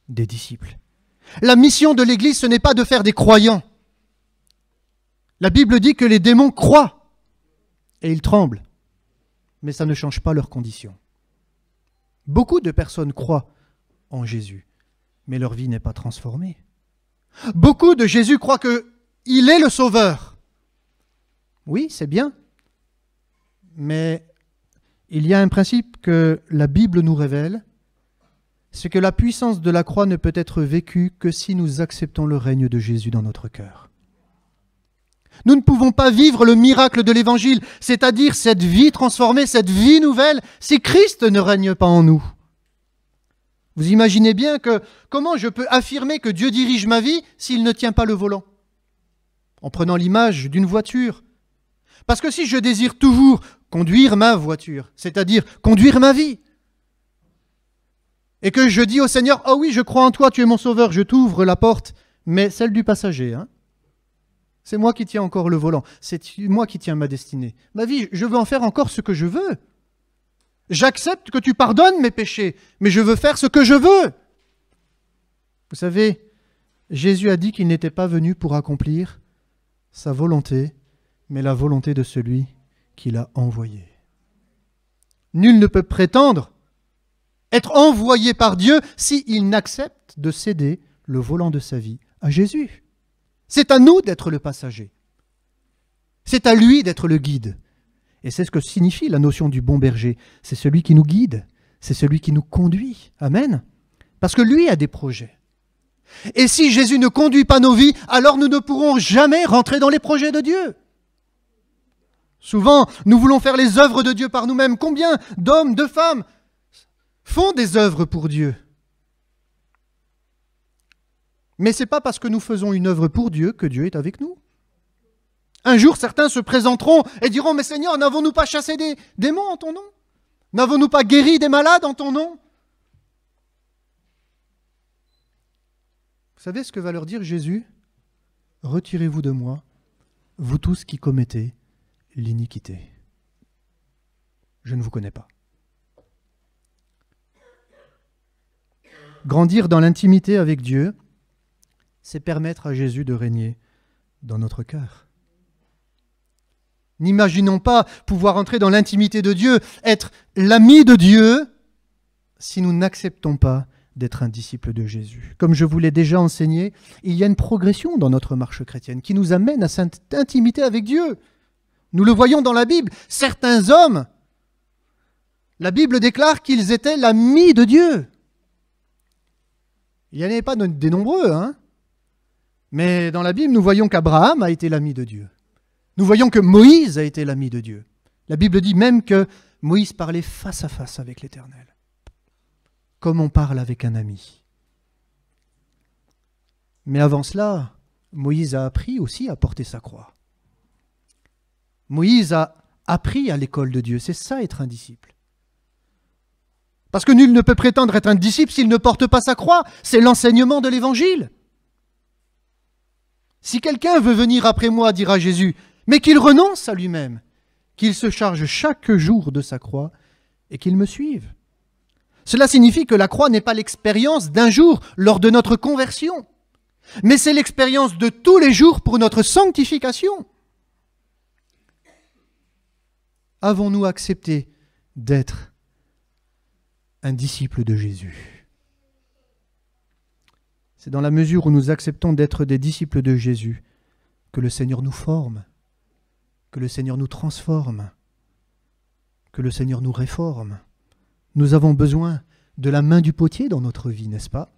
des disciples. La mission de l'Église, ce n'est pas de faire des croyants. La Bible dit que les démons croient et ils tremblent, mais ça ne change pas leurs conditions. Beaucoup de personnes croient en Jésus, mais leur vie n'est pas transformée. Beaucoup de Jésus croient qu'il est le Sauveur. Oui, c'est bien. Mais il y a un principe que la Bible nous révèle, c'est que la puissance de la croix ne peut être vécue que si nous acceptons le règne de Jésus dans notre cœur. Nous ne pouvons pas vivre le miracle de l'Évangile, c'est-à-dire cette vie transformée, cette vie nouvelle, si Christ ne règne pas en nous. Vous imaginez bien que comment je peux affirmer que Dieu dirige ma vie s'il ne tient pas le volant? En prenant l'image d'une voiture. Parce que si je désire toujours conduire ma voiture, c'est-à-dire conduire ma vie, et que je dis au Seigneur, « Oh oui, je crois en toi, tu es mon sauveur, je t'ouvre la porte », mais celle du passager, hein. C'est moi qui tiens encore le volant, c'est moi qui tiens ma destinée. Ma vie, je veux en faire encore ce que je veux. J'accepte que tu pardonnes mes péchés, mais je veux faire ce que je veux. Vous savez, Jésus a dit qu'il n'était pas venu pour accomplir sa volonté, mais la volonté de celui qui l'a envoyé. Nul ne peut prétendre être envoyé par Dieu s'il n'accepte de céder le volant de sa vie à Jésus. C'est à nous d'être le passager. C'est à lui d'être le guide. Et c'est ce que signifie la notion du bon berger. C'est celui qui nous guide, c'est celui qui nous conduit. Amen. Parce que lui a des projets. Et si Jésus ne conduit pas nos vies, alors nous ne pourrons jamais rentrer dans les projets de Dieu. Souvent, nous voulons faire les œuvres de Dieu par nous-mêmes. Combien d'hommes, de femmes font des œuvres pour Dieu? Mais ce n'est pas parce que nous faisons une œuvre pour Dieu que Dieu est avec nous. Un jour, certains se présenteront et diront, mais Seigneur, n'avons-nous pas chassé des démons en ton nom? N'avons-nous pas guéri des malades en ton nom? Vous savez ce que va leur dire Jésus? Retirez-vous de moi, vous tous qui commettez l'iniquité. Je ne vous connais pas. Grandir dans l'intimité avec Dieu, c'est permettre à Jésus de régner dans notre cœur. N'imaginons pas pouvoir entrer dans l'intimité de Dieu, être l'ami de Dieu, si nous n'acceptons pas d'être un disciple de Jésus. Comme je vous l'ai déjà enseigné, il y a une progression dans notre marche chrétienne qui nous amène à cette intimité avec Dieu. Nous le voyons dans la Bible. Certains hommes, la Bible déclare qu'ils étaient l'ami de Dieu. Il n'y en avait pas des nombreux, hein. Mais dans la Bible, nous voyons qu'Abraham a été l'ami de Dieu. Nous voyons que Moïse a été l'ami de Dieu. La Bible dit même que Moïse parlait face à face avec l'Éternel, comme on parle avec un ami. Mais avant cela, Moïse a appris aussi à porter sa croix. Moïse a appris à l'école de Dieu. C'est ça être un disciple. Parce que nul ne peut prétendre être un disciple s'il ne porte pas sa croix. C'est l'enseignement de l'Évangile. Si quelqu'un veut venir après moi, dira Jésus, mais qu'il renonce à lui-même, qu'il se charge chaque jour de sa croix et qu'il me suive. Cela signifie que la croix n'est pas l'expérience d'un jour lors de notre conversion, mais c'est l'expérience de tous les jours pour notre sanctification. Avons-nous accepté d'être un disciple de Jésus? C'est dans la mesure où nous acceptons d'être des disciples de Jésus que le Seigneur nous forme, que le Seigneur nous transforme, que le Seigneur nous réforme. Nous avons besoin de la main du potier dans notre vie, n'est-ce pas?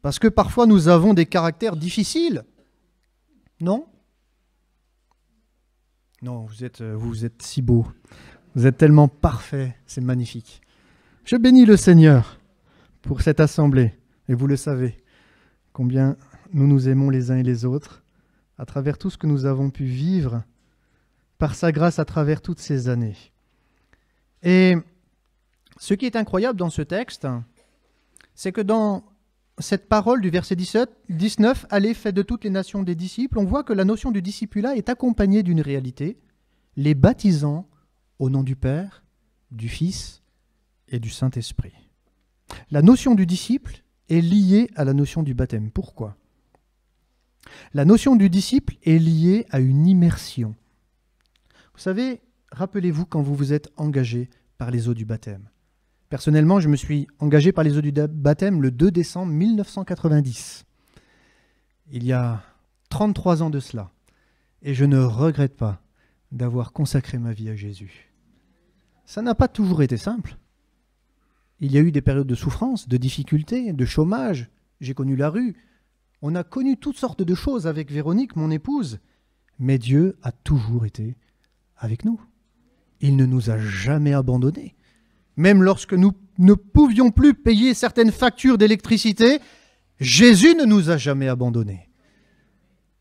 Parce que parfois nous avons des caractères difficiles. Non? Non, vous êtes si beau. Vous êtes tellement parfait, c'est magnifique. Je bénis le Seigneur pour cette assemblée. Et vous le savez, combien nous nous aimons les uns et les autres à travers tout ce que nous avons pu vivre par sa grâce à travers toutes ces années. Et ce qui est incroyable dans ce texte, c'est que dans cette parole du verset 19, « Allez, faites de toutes les nations des disciples », on voit que la notion du discipulat est accompagnée d'une réalité, les baptisant au nom du Père, du Fils et du Saint-Esprit. La notion du disciple est liée à la notion du baptême. Pourquoi? La notion du disciple est liée à une immersion. Vous savez, rappelez-vous quand vous vous êtes engagé par les eaux du baptême. Personnellement, je me suis engagé par les eaux du baptême le 2 décembre 1990. Il y a 33 ans de cela. Et je ne regrette pas d'avoir consacré ma vie à Jésus. Ça n'a pas toujours été simple. Il y a eu des périodes de souffrance, de difficultés, de chômage. J'ai connu la rue. On a connu toutes sortes de choses avec Véronique, mon épouse. Mais Dieu a toujours été avec nous. Il ne nous a jamais abandonnés. Même lorsque nous ne pouvions plus payer certaines factures d'électricité, Jésus ne nous a jamais abandonnés.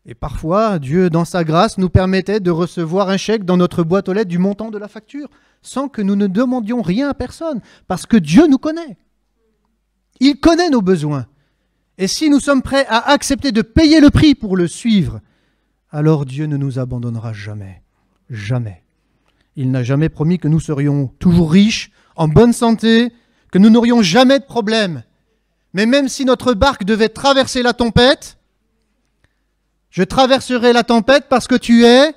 Et parfois, Dieu, dans sa grâce, nous permettait de recevoir un chèque dans notre boîte aux lettres du montant de la facture, sans que nous ne demandions rien à personne, parce que Dieu nous connaît. Il connaît nos besoins. Et si nous sommes prêts à accepter de payer le prix pour le suivre, alors Dieu ne nous abandonnera jamais. Jamais. Il n'a jamais promis que nous serions toujours riches, en bonne santé, que nous n'aurions jamais de problème. Mais même si notre barque devait traverser la tempête, je traverserai la tempête parce que tu es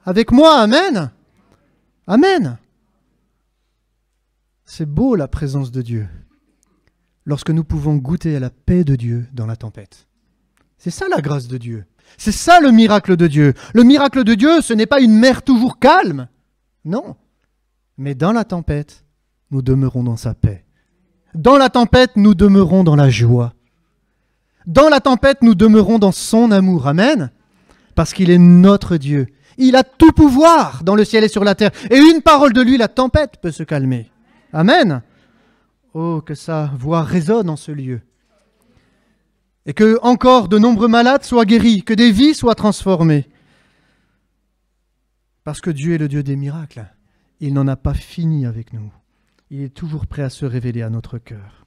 avec moi. Amen. Amen. C'est beau la présence de Dieu, lorsque nous pouvons goûter à la paix de Dieu dans la tempête. C'est ça la grâce de Dieu. C'est ça le miracle de Dieu. Le miracle de Dieu, ce n'est pas une mer toujours calme. Non. Mais dans la tempête, nous demeurons dans sa paix. Dans la tempête, nous demeurons dans la joie. Dans la tempête, nous demeurons dans son amour. Amen. Parce qu'il est notre Dieu. Il a tout pouvoir dans le ciel et sur la terre. Et une parole de lui, la tempête peut se calmer. Amen. Oh, que sa voix résonne en ce lieu. Et que encore de nombreux malades soient guéris, que des vies soient transformées. Parce que Dieu est le Dieu des miracles. Il n'en a pas fini avec nous. Il est toujours prêt à se révéler à notre cœur.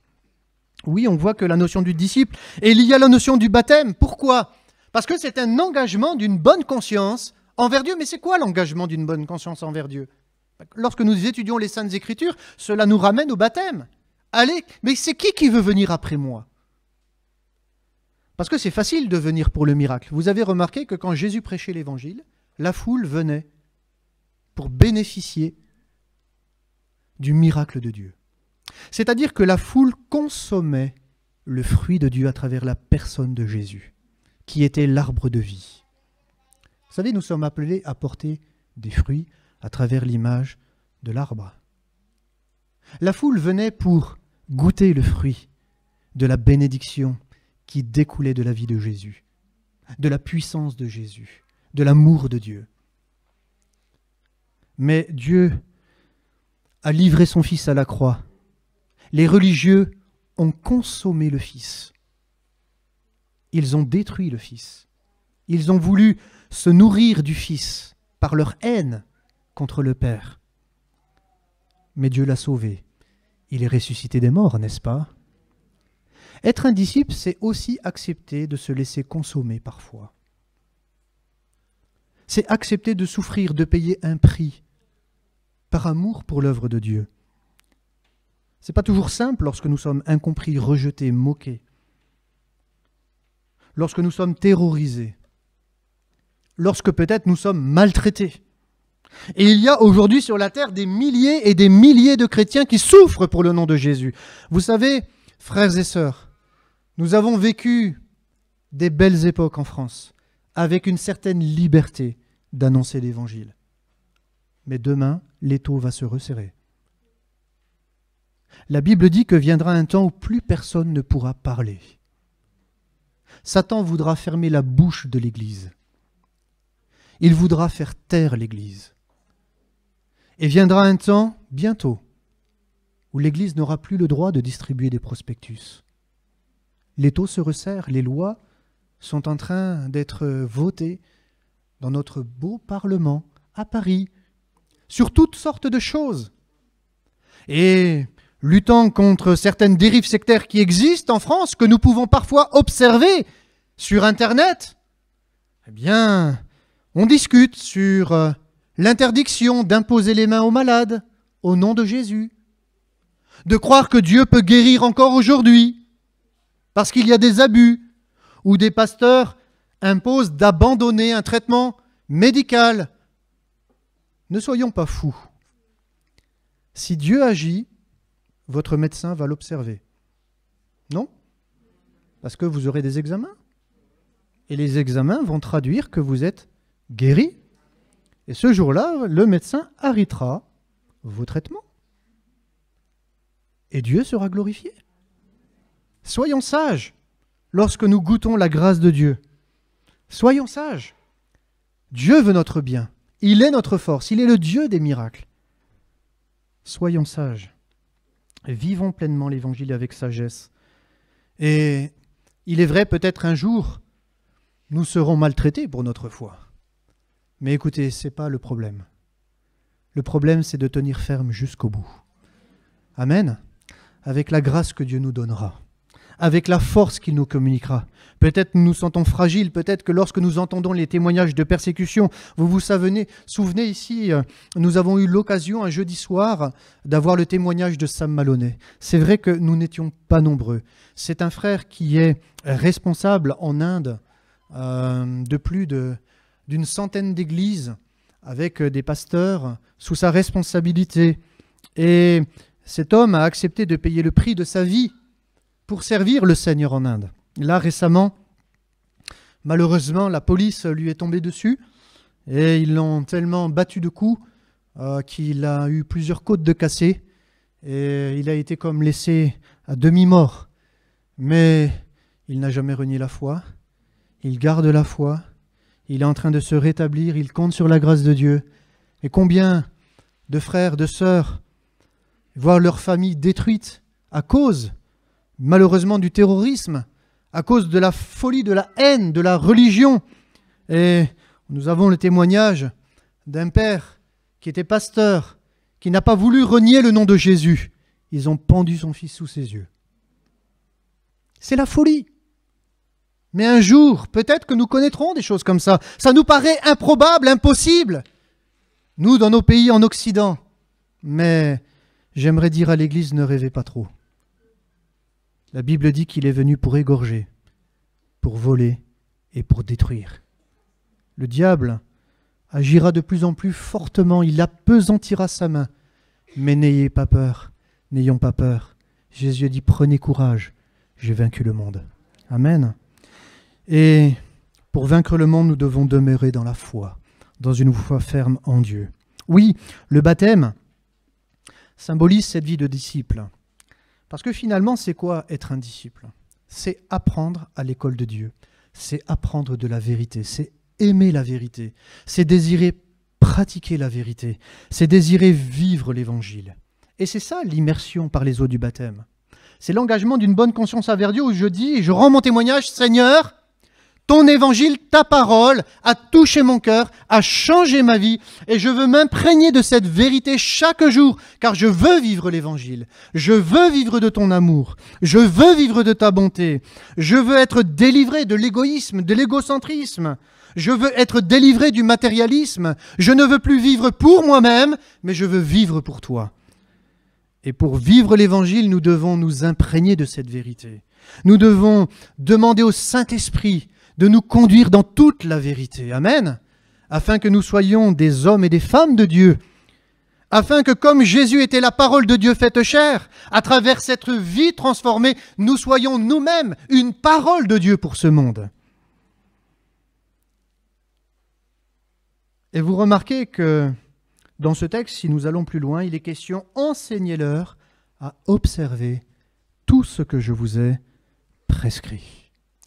Oui, on voit que la notion du disciple est liée à la notion du baptême. Pourquoi ? Parce que c'est un engagement d'une bonne conscience envers Dieu. Mais c'est quoi l'engagement d'une bonne conscience envers Dieu ? Lorsque nous étudions les Saintes Écritures, cela nous ramène au baptême. Allez, mais c'est qui veut venir après moi ? Parce que c'est facile de venir pour le miracle. Vous avez remarqué que quand Jésus prêchait l'Évangile, la foule venait pour bénéficier du miracle de Dieu. C'est-à-dire que la foule consommait le fruit de Dieu à travers la personne de Jésus, qui était l'arbre de vie. Vous savez, nous sommes appelés à porter des fruits à travers l'image de l'arbre. La foule venait pour goûter le fruit de la bénédiction qui découlait de la vie de Jésus, de la puissance de Jésus, de l'amour de Dieu. Mais Dieu a livré son Fils à la croix. Les religieux ont consommé le Fils. Ils ont détruit le Fils. Ils ont voulu se nourrir du Fils par leur haine contre le Père. Mais Dieu l'a sauvé. Il est ressuscité des morts, n'est-ce pas ? Être un disciple, c'est aussi accepter de se laisser consommer parfois. C'est accepter de souffrir, de payer un prix par amour pour l'œuvre de Dieu. Ce n'est pas toujours simple lorsque nous sommes incompris, rejetés, moqués, lorsque nous sommes terrorisés, lorsque peut-être nous sommes maltraités. Et il y a aujourd'hui sur la terre des milliers et des milliers de chrétiens qui souffrent pour le nom de Jésus. Vous savez, frères et sœurs, nous avons vécu des belles époques en France, avec une certaine liberté d'annoncer l'Évangile. Mais demain, l'étau va se resserrer. La Bible dit que viendra un temps où plus personne ne pourra parler. Satan voudra fermer la bouche de l'Église. Il voudra faire taire l'Église. Et viendra un temps, bientôt, où l'Église n'aura plus le droit de distribuer des prospectus. L'étau se resserre, les lois sont en train d'être votées dans notre beau Parlement, à Paris, sur toutes sortes de choses. Et luttant contre certaines dérives sectaires qui existent en France, que nous pouvons parfois observer sur Internet, eh bien, on discute sur l'interdiction d'imposer les mains aux malades au nom de Jésus, de croire que Dieu peut guérir encore aujourd'hui, parce qu'il y a des abus, ou des pasteurs imposent d'abandonner un traitement médical. Ne soyons pas fous. Si Dieu agit, votre médecin va l'observer. Non ? Parce que vous aurez des examens. Et les examens vont traduire que vous êtes guéri. Et ce jour-là, le médecin arrêtera vos traitements. Et Dieu sera glorifié. Soyons sages lorsque nous goûtons la grâce de Dieu. Soyons sages. Dieu veut notre bien. Il est notre force. Il est le Dieu des miracles. Soyons sages. Vivons pleinement l'Évangile avec sagesse. Et il est vrai, peut-être un jour, nous serons maltraités pour notre foi. Mais écoutez, ce n'est pas le problème. Le problème, c'est de tenir ferme jusqu'au bout. Amen. Avec la grâce que Dieu nous donnera. Avec la force qu'il nous communiquera. Peut-être nous nous sentons fragiles, peut-être que lorsque nous entendons les témoignages de persécution, vous vous souvenez ici, nous avons eu l'occasion un jeudi soir d'avoir le témoignage de Sam Maloney. C'est vrai que nous n'étions pas nombreux. C'est un frère qui est responsable en Inde de plus d'une centaine d'églises avec des pasteurs sous sa responsabilité. Et cet homme a accepté de payer le prix de sa vie pour servir le Seigneur en Inde. Là, récemment, malheureusement, la police lui est tombée dessus et ils l'ont tellement battu de coups qu'il a eu plusieurs côtes de cassées et il a été comme laissé à demi-mort. Mais il n'a jamais renié la foi, il garde la foi, il est en train de se rétablir, il compte sur la grâce de Dieu. Et combien de frères, de sœurs voient leur famille détruite à cause malheureusement du terrorisme, à cause de la folie, de la haine, de la religion. Et nous avons le témoignage d'un père qui était pasteur, qui n'a pas voulu renier le nom de Jésus. Ils ont pendu son fils sous ses yeux. C'est la folie. Mais un jour, peut-être que nous connaîtrons des choses comme ça. Ça nous paraît improbable, impossible. Nous, dans nos pays en Occident. Mais j'aimerais dire à l'Église, ne rêvez pas trop. La Bible dit qu'il est venu pour égorger, pour voler et pour détruire. Le diable agira de plus en plus fortement, il appesantira sa main. Mais n'ayez pas peur, n'ayons pas peur. Jésus dit, prenez courage, j'ai vaincu le monde. Amen. Et pour vaincre le monde, nous devons demeurer dans la foi, dans une foi ferme en Dieu. Oui, le baptême symbolise cette vie de disciple. Parce que finalement, c'est quoi être un disciple? C'est apprendre à l'école de Dieu. C'est apprendre de la vérité. C'est aimer la vérité. C'est désirer pratiquer la vérité. C'est désirer vivre l'évangile. Et c'est ça l'immersion par les eaux du baptême. C'est l'engagement d'une bonne conscience envers Dieu où je dis, et je rends mon témoignage, Seigneur, ton évangile, ta parole, a touché mon cœur, a changé ma vie, et je veux m'imprégner de cette vérité chaque jour, car je veux vivre l'évangile. Je veux vivre de ton amour. Je veux vivre de ta bonté. Je veux être délivré de l'égoïsme, de l'égocentrisme. Je veux être délivré du matérialisme. Je ne veux plus vivre pour moi-même, mais je veux vivre pour toi. Et pour vivre l'évangile, nous devons nous imprégner de cette vérité. Nous devons demander au Saint-Esprit de nous conduire dans toute la vérité. Amen. Afin que nous soyons des hommes et des femmes de Dieu. Afin que, comme Jésus était la parole de Dieu faite chair, à travers cette vie transformée, nous soyons nous-mêmes une parole de Dieu pour ce monde. Et vous remarquez que dans ce texte, si nous allons plus loin, il est question « Enseignez-leur à observer tout ce que je vous ai prescrit ».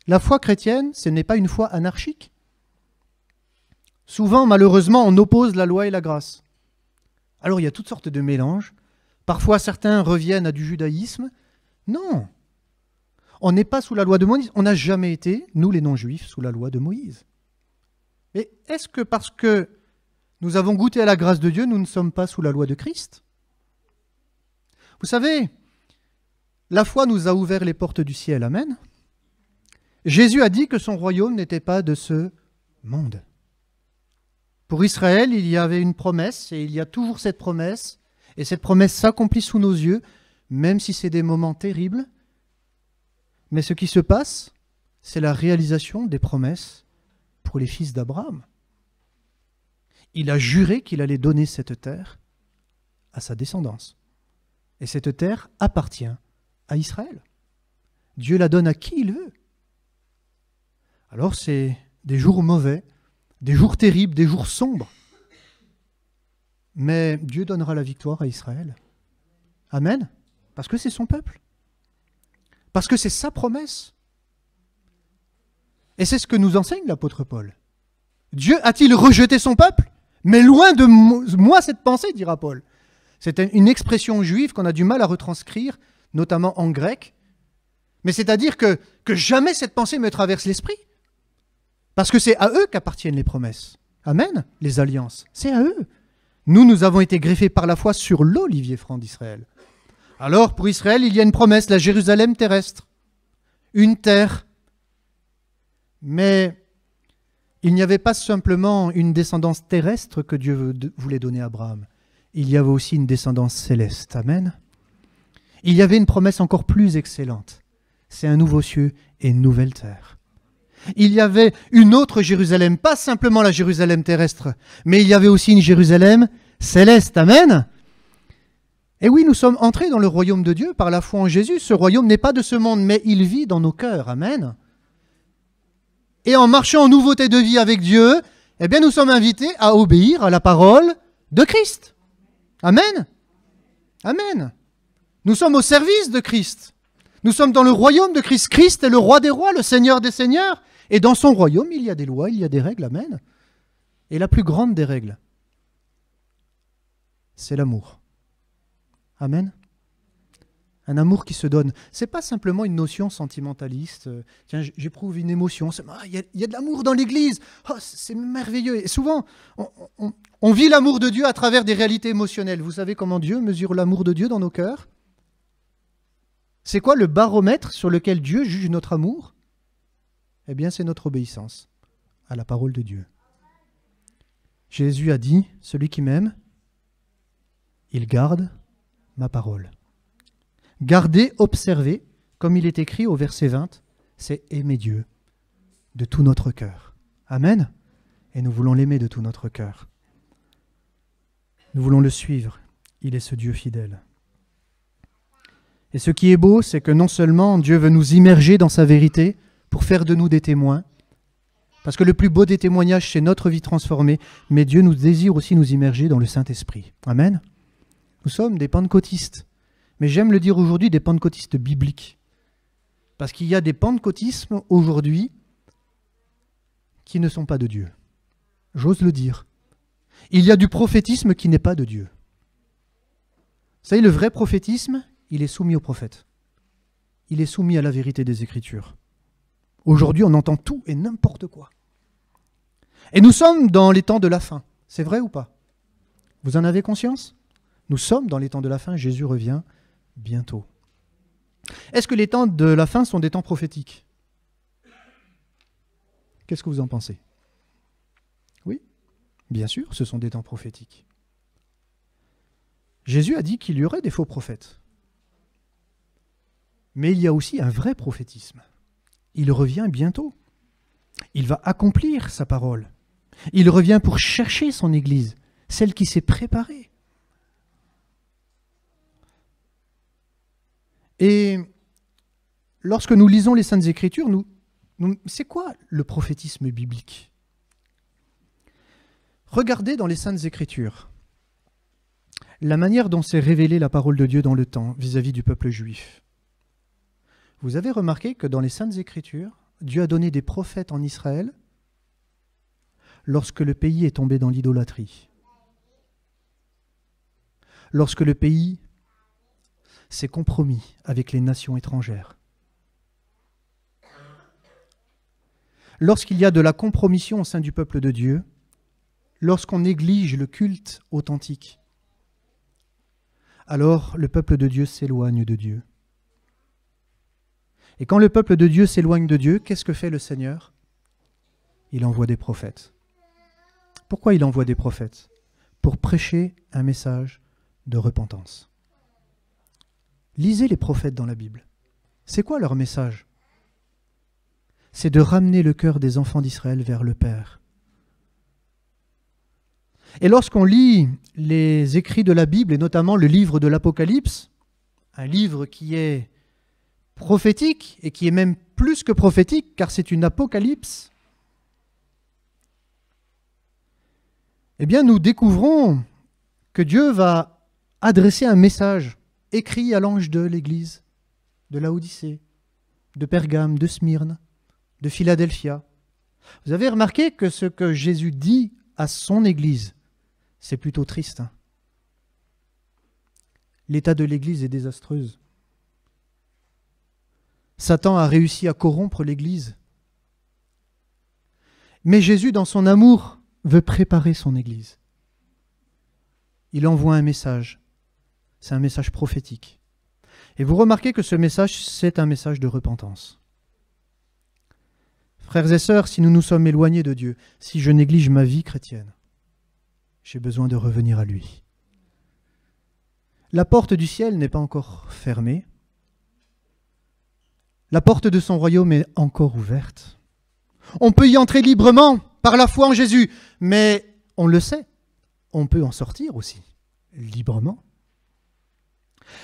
La foi chrétienne, ce n'est pas une foi anarchique. Souvent, malheureusement, on oppose la loi et la grâce. Alors, il y a toutes sortes de mélanges. Parfois, certains reviennent à du judaïsme. Non, on n'est pas sous la loi de Moïse. On n'a jamais été, nous les non-juifs, sous la loi de Moïse. Mais est-ce que parce que nous avons goûté à la grâce de Dieu, nous ne sommes pas sous la loi de Christ? Vous savez, la foi nous a ouvert les portes du ciel. Amen. Jésus a dit que son royaume n'était pas de ce monde. Pour Israël, il y avait une promesse, et il y a toujours cette promesse, et cette promesse s'accomplit sous nos yeux, même si c'est des moments terribles. Mais ce qui se passe, c'est la réalisation des promesses pour les fils d'Abraham. Il a juré qu'il allait donner cette terre à sa descendance. Et cette terre appartient à Israël. Dieu la donne à qui il veut. Alors c'est des jours mauvais, des jours terribles, des jours sombres. Mais Dieu donnera la victoire à Israël. Amen. Parce que c'est son peuple. Parce que c'est sa promesse. Et c'est ce que nous enseigne l'apôtre Paul. Dieu a-t-il rejeté son peuple? Mais loin de moi cette pensée, dira Paul. C'est une expression juive qu'on a du mal à retranscrire, notamment en grec. Mais c'est-à-dire que jamais cette pensée me traverse l'esprit. Parce que c'est à eux qu'appartiennent les promesses. Amen, les alliances. C'est à eux. Nous avons été greffés par la foi sur l'olivier franc d'Israël. Alors, pour Israël, il y a une promesse, la Jérusalem terrestre. Une terre. Mais il n'y avait pas simplement une descendance terrestre que Dieu voulait donner à Abraham. Il y avait aussi une descendance céleste. Amen. Il y avait une promesse encore plus excellente. C'est un nouveau ciel et une nouvelle terre. Il y avait une autre Jérusalem, pas simplement la Jérusalem terrestre, mais il y avait aussi une Jérusalem céleste. Amen. Et oui, nous sommes entrés dans le royaume de Dieu par la foi en Jésus. Ce royaume n'est pas de ce monde, mais il vit dans nos cœurs. Amen. Et en marchant en nouveauté de vie avec Dieu, eh bien, nous sommes invités à obéir à la parole de Christ. Amen. Amen. Nous sommes au service de Christ. Nous sommes dans le royaume de Christ. Christ est le roi des rois, le Seigneur des seigneurs. Et dans son royaume, il y a des lois, il y a des règles. Amen. Et la plus grande des règles, c'est l'amour. Amen. Un amour qui se donne. C'est pas simplement une notion sentimentaliste. Tiens, j'éprouve une émotion. Il y a de l'amour dans l'Église. Oh, c'est merveilleux. Et souvent, on vit l'amour de Dieu à travers des réalités émotionnelles. Vous savez comment Dieu mesure l'amour de Dieu dans nos cœurs? C'est quoi le baromètre sur lequel Dieu juge notre amour? Eh bien, c'est notre obéissance à la parole de Dieu. Jésus a dit, celui qui m'aime, il garde ma parole. Garder, observer, comme il est écrit au verset 20, c'est aimer Dieu de tout notre cœur. Amen. Et nous voulons l'aimer de tout notre cœur. Nous voulons le suivre. Il est ce Dieu fidèle. Et ce qui est beau, c'est que non seulement Dieu veut nous immerger dans sa vérité pour faire de nous des témoins, parce que le plus beau des témoignages, c'est notre vie transformée, mais Dieu nous désire aussi nous immerger dans le Saint-Esprit. Amen. Nous sommes des pentecôtistes. Mais j'aime le dire aujourd'hui, des pentecôtistes bibliques. Parce qu'il y a des pentecôtismes aujourd'hui qui ne sont pas de Dieu. J'ose le dire. Il y a du prophétisme qui n'est pas de Dieu. Vous savez, le vrai prophétisme, il est soumis au prophète. Il est soumis à la vérité des Écritures. Aujourd'hui, on entend tout et n'importe quoi. Et nous sommes dans les temps de la fin. C'est vrai ou pas? Vous en avez conscience? Nous sommes dans les temps de la fin. Jésus revient bientôt. Est-ce que les temps de la fin sont des temps prophétiques? Qu'est-ce que vous en pensez? Oui, bien sûr, ce sont des temps prophétiques. Jésus a dit qu'il y aurait des faux prophètes. Mais il y a aussi un vrai prophétisme. Il revient bientôt. Il va accomplir sa parole. Il revient pour chercher son Église, celle qui s'est préparée. Et lorsque nous lisons les Saintes Écritures, c'est quoi le prophétisme biblique? Regardez dans les Saintes Écritures la manière dont s'est révélée la parole de Dieu dans le temps vis-à-vis du peuple juif. Vous avez remarqué que dans les Saintes Écritures, Dieu a donné des prophètes en Israël lorsque le pays est tombé dans l'idolâtrie. Lorsque le pays s'est compromis avec les nations étrangères. Lorsqu'il y a de la compromission au sein du peuple de Dieu, lorsqu'on néglige le culte authentique, alors le peuple de Dieu s'éloigne de Dieu. Et quand le peuple de Dieu s'éloigne de Dieu, qu'est-ce que fait le Seigneur? Il envoie des prophètes. Pourquoi il envoie des prophètes? Pour prêcher un message de repentance. Lisez les prophètes dans la Bible. C'est quoi leur message? C'est de ramener le cœur des enfants d'Israël vers le Père. Et lorsqu'on lit les écrits de la Bible, et notamment le livre de l'Apocalypse, un livre qui est prophétique, et qui est même plus que prophétique, car c'est une apocalypse, eh bien nous découvrons que Dieu va adresser un message écrit à l'ange de l'Église, de Laodicée, de Pergame, de Smyrne, de Philadelphia. Vous avez remarqué que ce que Jésus dit à son Église, c'est plutôt triste. L'état de l'Église est désastreuse. Satan a réussi à corrompre l'Église. Mais Jésus, dans son amour, veut préparer son Église. Il envoie un message. C'est un message prophétique. Et vous remarquez que ce message, c'est un message de repentance. Frères et sœurs, si nous nous sommes éloignés de Dieu, si je néglige ma vie chrétienne, j'ai besoin de revenir à lui. La porte du ciel n'est pas encore fermée. La porte de son royaume est encore ouverte. On peut y entrer librement par la foi en Jésus, mais on le sait, on peut en sortir aussi librement.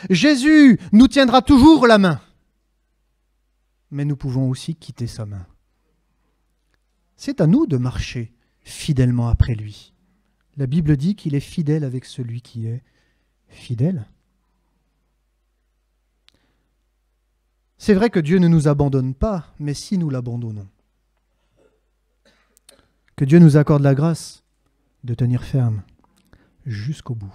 Jésus nous tiendra toujours la main, mais nous pouvons aussi quitter sa main. C'est à nous de marcher fidèlement après lui. La Bible dit qu'il est fidèle avec celui qui est fidèle. C'est vrai que Dieu ne nous abandonne pas, mais si nous l'abandonnons, que Dieu nous accorde la grâce de tenir ferme jusqu'au bout.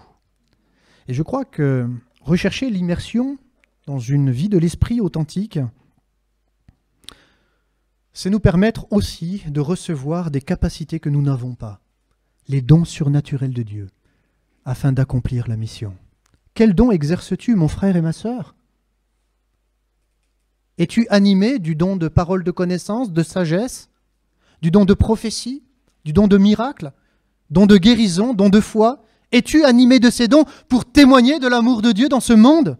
Et je crois que rechercher l'immersion dans une vie de l'esprit authentique, c'est nous permettre aussi de recevoir des capacités que nous n'avons pas, les dons surnaturels de Dieu, afin d'accomplir la mission. Quel don exerces-tu, mon frère et ma sœur? Es-tu animé du don de parole de connaissance, de sagesse, du don de prophétie, du don de miracle, don de guérison, don de foi? Es-tu animé de ces dons pour témoigner de l'amour de Dieu dans ce monde?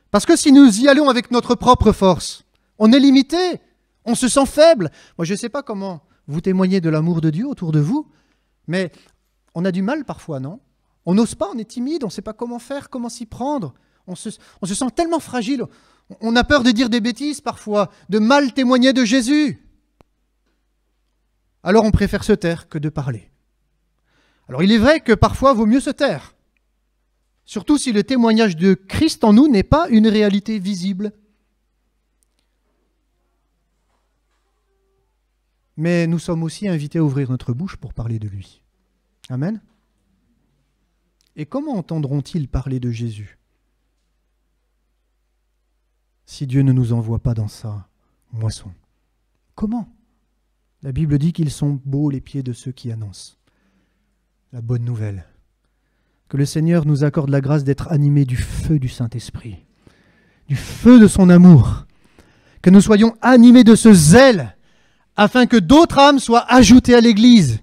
Parce que si nous y allons avec notre propre force, on est limité, on se sent faible. Moi, je ne sais pas comment vous témoignez de l'amour de Dieu autour de vous, mais on a du mal parfois, non? On n'ose pas, on est timide, on ne sait pas comment faire, comment s'y prendre. On se sent tellement fragile. On a peur de dire des bêtises parfois, de mal témoigner de Jésus. Alors on préfère se taire que de parler. Alors il est vrai que parfois il vaut mieux se taire. Surtout si le témoignage de Christ en nous n'est pas une réalité visible. Mais nous sommes aussi invités à ouvrir notre bouche pour parler de lui. Amen. Et comment entendront-ils parler de Jésus si Dieu ne nous envoie pas dans sa moisson? Comment? La Bible dit qu'ils sont beaux les pieds de ceux qui annoncent la bonne nouvelle. Que le Seigneur nous accorde la grâce d'être animés du feu du Saint-Esprit, du feu de son amour. Que nous soyons animés de ce zèle afin que d'autres âmes soient ajoutées à l'Église.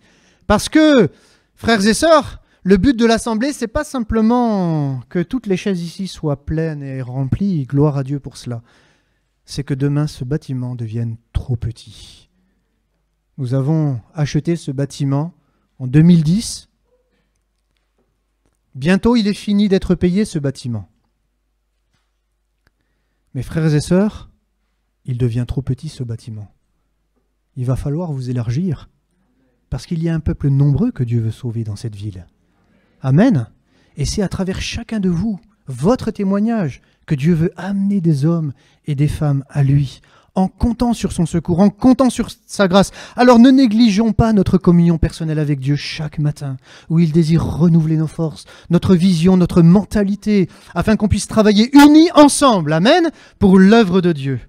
Parce que, frères et sœurs, le but de l'Assemblée, ce n'est pas simplement que toutes les chaises ici soient pleines et remplies, gloire à Dieu pour cela. C'est que demain, ce bâtiment devienne trop petit. Nous avons acheté ce bâtiment en 2010. Bientôt, il est fini d'être payé, ce bâtiment. Mes frères et sœurs, il devient trop petit, ce bâtiment. Il va falloir vous élargir, parce qu'il y a un peuple nombreux que Dieu veut sauver dans cette ville. Amen. Et c'est à travers chacun de vous, votre témoignage, que Dieu veut amener des hommes et des femmes à lui, en comptant sur son secours, en comptant sur sa grâce. Alors ne négligeons pas notre communion personnelle avec Dieu chaque matin, où il désire renouveler nos forces, notre vision, notre mentalité, afin qu'on puisse travailler unis ensemble, amen, pour l'œuvre de Dieu.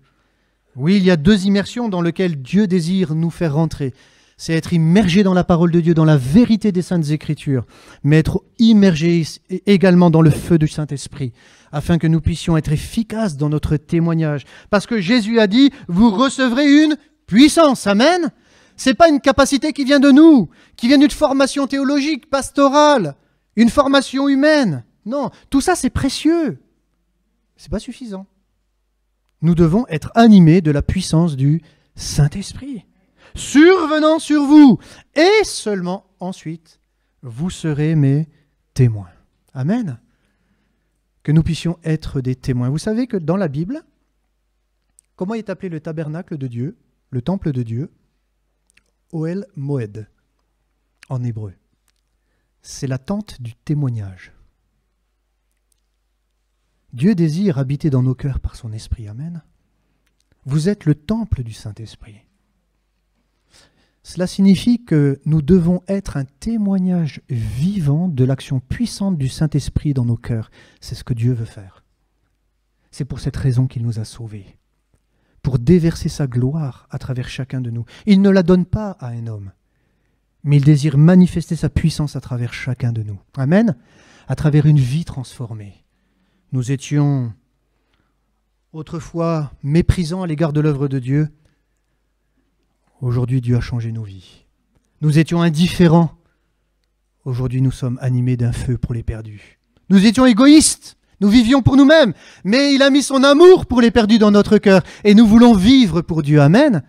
Oui, il y a 2 immersions dans lesquelles Dieu désire nous faire rentrer. C'est être immergé dans la parole de Dieu, dans la vérité des Saintes Écritures, mais être immergé également dans le feu du Saint-Esprit, afin que nous puissions être efficaces dans notre témoignage. Parce que Jésus a dit, vous recevrez une puissance, amen. Ce n'est pas une capacité qui vient de nous, qui vient d'une formation théologique, pastorale, une formation humaine. Non, tout ça c'est précieux. Ce n'est pas suffisant. Nous devons être animés de la puissance du Saint-Esprit, survenant sur vous, et seulement ensuite, vous serez mes témoins. Amen. Que nous puissions être des témoins. Vous savez que dans la Bible, comment est appelé le tabernacle de Dieu, le temple de Dieu? Ohel Moed, en hébreu. C'est la tente du témoignage. Dieu désire habiter dans nos cœurs par son esprit. Amen. Vous êtes le temple du Saint-Esprit. Cela signifie que nous devons être un témoignage vivant de l'action puissante du Saint-Esprit dans nos cœurs. C'est ce que Dieu veut faire. C'est pour cette raison qu'il nous a sauvés, pour déverser sa gloire à travers chacun de nous. Il ne la donne pas à un homme, mais il désire manifester sa puissance à travers chacun de nous. Amen. À travers une vie transformée. Nous étions autrefois méprisants à l'égard de l'œuvre de Dieu. Aujourd'hui, Dieu a changé nos vies. Nous étions indifférents. Aujourd'hui, nous sommes animés d'un feu pour les perdus. Nous étions égoïstes. Nous vivions pour nous-mêmes. Mais il a mis son amour pour les perdus dans notre cœur. Et nous voulons vivre pour Dieu. Amen.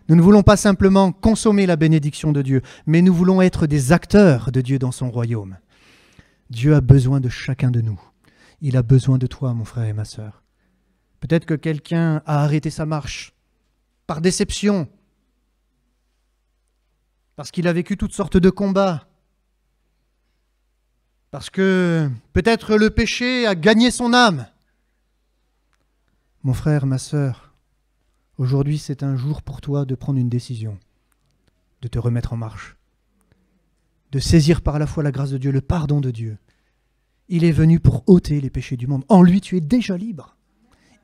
Nous ne voulons pas simplement consommer la bénédiction de Dieu, mais nous voulons être des acteurs de Dieu dans son royaume. Dieu a besoin de chacun de nous. Il a besoin de toi, mon frère et ma sœur. Peut-être que quelqu'un a arrêté sa marche par déception, parce qu'il a vécu toutes sortes de combats, parce que peut-être le péché a gagné son âme. Mon frère, ma sœur, aujourd'hui c'est un jour pour toi de prendre une décision, de te remettre en marche, de saisir par la foi la grâce de Dieu, le pardon de Dieu. Il est venu pour ôter les péchés du monde. En lui, tu es déjà libre.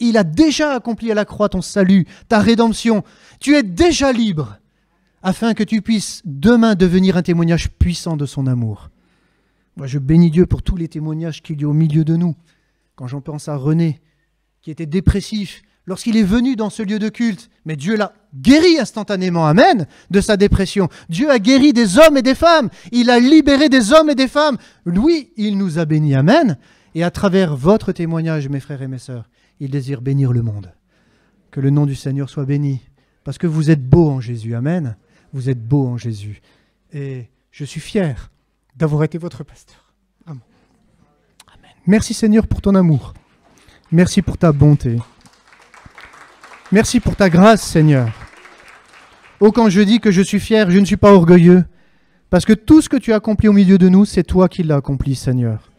il a déjà accompli à la croix ton salut, ta rédemption. Tu es déjà libre, afin que tu puisses demain devenir un témoignage puissant de son amour. Moi, je bénis Dieu pour tous les témoignages qu'il y a au milieu de nous. Quand j'en pense à René, qui était dépressif, lorsqu'il est venu dans ce lieu de culte, mais Dieu l'a guéri instantanément, amen, de sa dépression. Dieu a guéri des hommes et des femmes. Il a libéré des hommes et des femmes. Oui, il nous a bénis, amen. Et à travers votre témoignage, mes frères et mes sœurs, il désire bénir le monde. Que le nom du Seigneur soit béni, parce que vous êtes beaux en Jésus, amen. Vous êtes beaux en Jésus. Et je suis fier d'avoir été votre pasteur. Amen. Merci Seigneur pour ton amour. Merci pour ta bonté. Merci pour ta grâce, Seigneur. Oh, quand je dis que je suis fier, je ne suis pas orgueilleux, parce que tout ce que tu as accompli au milieu de nous, c'est toi qui l'as accompli, Seigneur.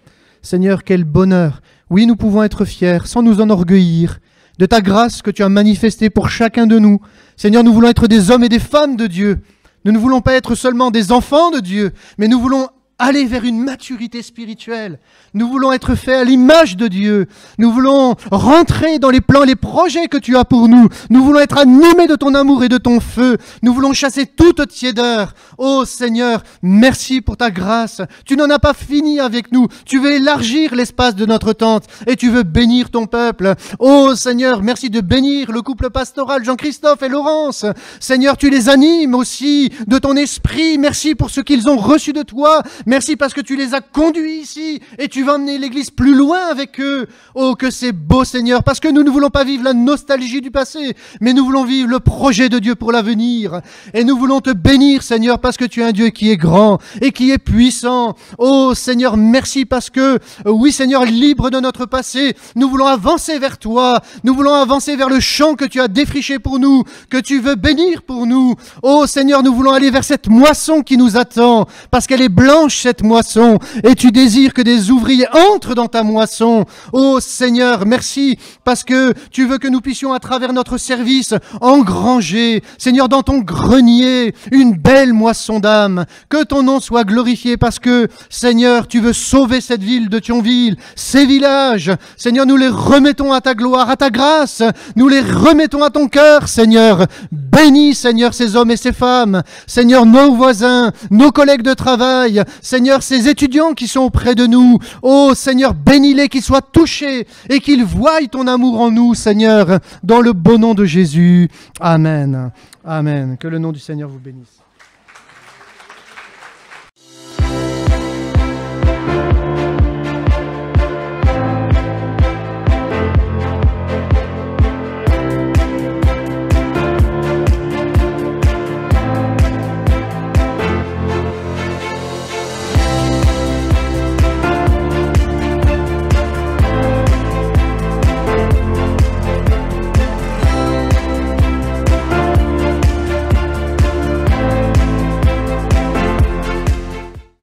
Seigneur, quel bonheur. Oui, nous pouvons être fiers, sans nous enorgueillir, de ta grâce que tu as manifestée pour chacun de nous. Seigneur, nous voulons être des hommes et des femmes de Dieu. Nous ne voulons pas être seulement des enfants de Dieu, mais nous voulons aller vers une maturité spirituelle. Nous voulons être faits à l'image de Dieu. Nous voulons rentrer dans les plans, les projets que tu as pour nous. Nous voulons être animés de ton amour et de ton feu. Nous voulons chasser toute tiédeur. Oh Seigneur, merci pour ta grâce. Tu n'en as pas fini avec nous. Tu veux élargir l'espace de notre tente et tu veux bénir ton peuple. Oh Seigneur, merci de bénir le couple pastoral Jean-Christophe et Laurence. Seigneur, tu les animes aussi de ton esprit. Merci pour ce qu'ils ont reçu de toi. Merci parce que tu les as conduits ici et tu vas emmener l'Église plus loin avec eux. Oh, que c'est beau, Seigneur, parce que nous ne voulons pas vivre la nostalgie du passé, mais nous voulons vivre le projet de Dieu pour l'avenir. Et nous voulons te bénir, Seigneur, parce que tu es un Dieu qui est grand et qui est puissant. Oh, Seigneur, merci parce que, oui, Seigneur, libre de notre passé, nous voulons avancer vers toi. Nous voulons avancer vers le champ que tu as défriché pour nous, que tu veux bénir pour nous. Oh, Seigneur, nous voulons aller vers cette moisson qui nous attend, parce qu'elle est blanche, cette moisson, et tu désires que des ouvriers entrent dans ta moisson. Oh Seigneur, merci, parce que tu veux que nous puissions à travers notre service engranger, Seigneur, dans ton grenier, une belle moisson d'âmes. Que ton nom soit glorifié, parce que, Seigneur, tu veux sauver cette ville de Thionville, ces villages. Seigneur, nous les remettons à ta gloire, à ta grâce. Nous les remettons à ton cœur, Seigneur. Bénis, Seigneur, ces hommes et ces femmes. Seigneur, nos voisins, nos collègues de travail. Seigneur, ces étudiants qui sont auprès de nous. Oh Seigneur, bénis-les, qu'ils soient touchés et qu'ils voient ton amour en nous, Seigneur, dans le beau nom de Jésus. Amen. Amen. Que le nom du Seigneur vous bénisse.